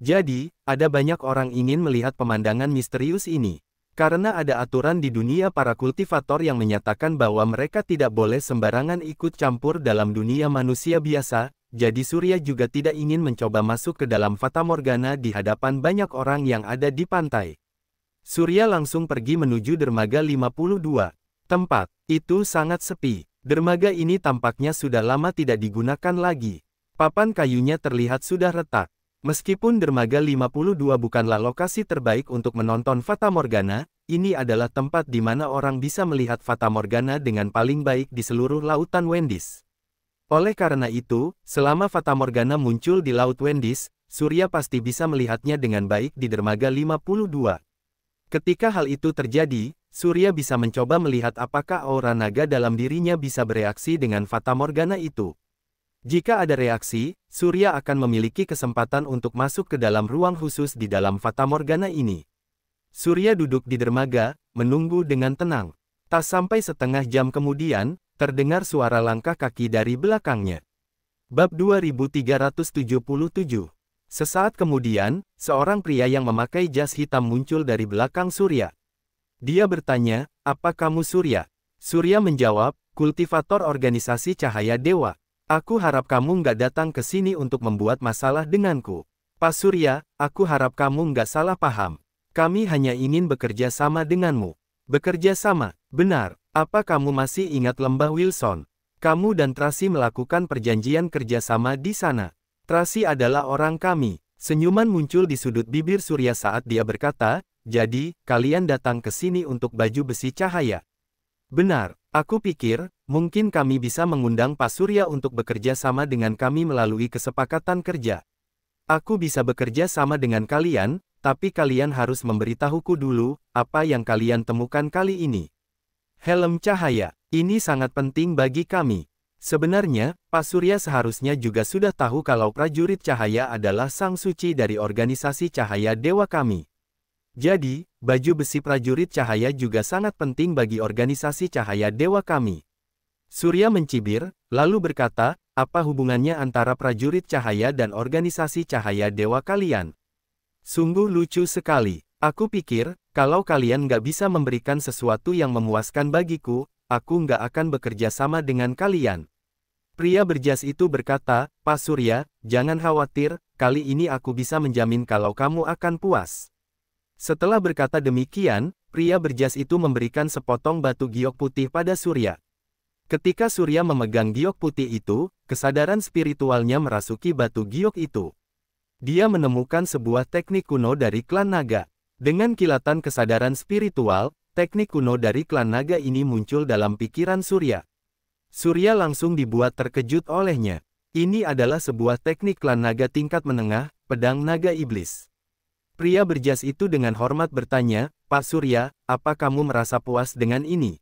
Jadi, ada banyak orang ingin melihat pemandangan misterius ini. Karena ada aturan di dunia para kultivator yang menyatakan bahwa mereka tidak boleh sembarangan ikut campur dalam dunia manusia biasa, jadi Surya juga tidak ingin mencoba masuk ke dalam fatamorgana di hadapan banyak orang yang ada di pantai. Surya langsung pergi menuju dermaga 52. Tempat itu sangat sepi. Dermaga ini tampaknya sudah lama tidak digunakan lagi. Papan kayunya terlihat sudah retak. Meskipun dermaga 52 bukanlah lokasi terbaik untuk menonton fatamorgana, ini adalah tempat di mana orang bisa melihat fatamorgana dengan paling baik di seluruh lautan Wendis. Oleh karena itu, selama fatamorgana muncul di Laut Wendis, Surya pasti bisa melihatnya dengan baik di dermaga 52. Ketika hal itu terjadi, Surya bisa mencoba melihat apakah aura naga dalam dirinya bisa bereaksi dengan fatamorgana itu. Jika ada reaksi, Surya akan memiliki kesempatan untuk masuk ke dalam ruang khusus di dalam fatamorgana ini. Surya duduk di dermaga, menunggu dengan tenang. Tak sampai setengah jam kemudian, terdengar suara langkah kaki dari belakangnya. Bab 2377. Sesaat kemudian, seorang pria yang memakai jas hitam muncul dari belakang Surya. Dia bertanya, "Apa kamu Surya?" Surya menjawab, "Kultivator organisasi Cahaya Dewa. Aku harap kamu nggak datang ke sini untuk membuat masalah denganku." "Pak Surya, aku harap kamu nggak salah paham. Kami hanya ingin bekerja sama denganmu." "Bekerja sama? Benar. Apa kamu masih ingat Lembah Wilson? Kamu dan Tracy melakukan perjanjian kerjasama di sana. Tracy adalah orang kami." Senyuman muncul di sudut bibir Surya saat dia berkata, "Jadi, kalian datang ke sini untuk baju besi cahaya?" "Benar. Aku pikir, mungkin kami bisa mengundang Pak Surya untuk bekerja sama dengan kami melalui kesepakatan kerja. Aku bisa bekerja sama dengan kalian, tapi kalian harus memberitahuku dulu, apa yang kalian temukan kali ini." "Helm cahaya. Ini sangat penting bagi kami. Sebenarnya, Pak Surya seharusnya juga sudah tahu kalau prajurit cahaya adalah sang suci dari organisasi Cahaya Dewa kami. Jadi, baju besi prajurit cahaya juga sangat penting bagi organisasi Cahaya Dewa kami." Surya mencibir, lalu berkata, "Apa hubungannya antara prajurit cahaya dan organisasi Cahaya Dewa kalian? Sungguh lucu sekali. Aku pikir, kalau kalian nggak bisa memberikan sesuatu yang memuaskan bagiku, aku nggak akan bekerja sama dengan kalian." Pria berjas itu berkata, "Pak Surya, jangan khawatir, kali ini aku bisa menjamin kalau kamu akan puas." Setelah berkata demikian, pria berjas itu memberikan sepotong batu giok putih pada Surya. Ketika Surya memegang giok putih itu, kesadaran spiritualnya merasuki batu giok itu. Dia menemukan sebuah teknik kuno dari klan naga. Dengan kilatan kesadaran spiritual, teknik kuno dari klan naga ini muncul dalam pikiran Surya. Surya langsung dibuat terkejut olehnya. Ini adalah sebuah teknik klan naga tingkat menengah, pedang naga iblis. Pria berjas itu dengan hormat bertanya, "Pak Surya, apa kamu merasa puas dengan ini?"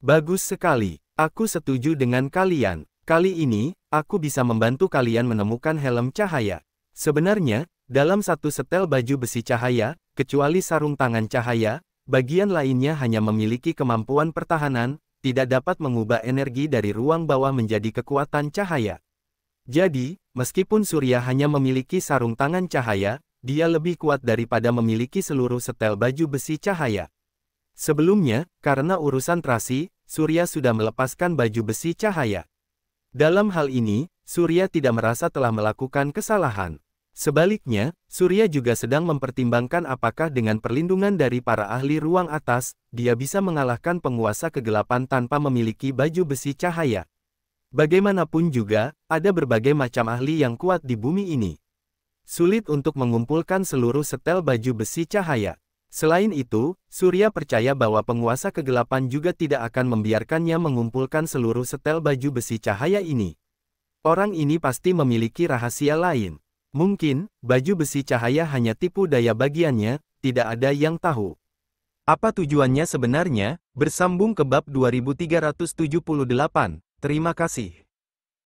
"Bagus sekali. Aku setuju dengan kalian. Kali ini, aku bisa membantu kalian menemukan helm cahaya. Sebenarnya, dalam satu setel baju besi cahaya, kecuali sarung tangan cahaya, bagian lainnya hanya memiliki kemampuan pertahanan, tidak dapat mengubah energi dari ruang bawah menjadi kekuatan cahaya. Jadi, meskipun Surya hanya memiliki sarung tangan cahaya, dia lebih kuat daripada memiliki seluruh setel baju besi cahaya. Sebelumnya, karena urusan Tracy, Surya sudah melepaskan baju besi cahaya. Dalam hal ini, Surya tidak merasa telah melakukan kesalahan. Sebaliknya, Surya juga sedang mempertimbangkan apakah dengan perlindungan dari para ahli ruang atas, dia bisa mengalahkan penguasa kegelapan tanpa memiliki baju besi cahaya. Bagaimanapun juga, ada berbagai macam ahli yang kuat di bumi ini. Sulit untuk mengumpulkan seluruh setel baju besi cahaya. Selain itu, Surya percaya bahwa penguasa kegelapan juga tidak akan membiarkannya mengumpulkan seluruh setel baju besi cahaya ini. Orang ini pasti memiliki rahasia lain. Mungkin, baju besi cahaya hanya tipu daya bagiannya, tidak ada yang tahu. Apa tujuannya sebenarnya? Bersambung ke bab 2378. Terima kasih.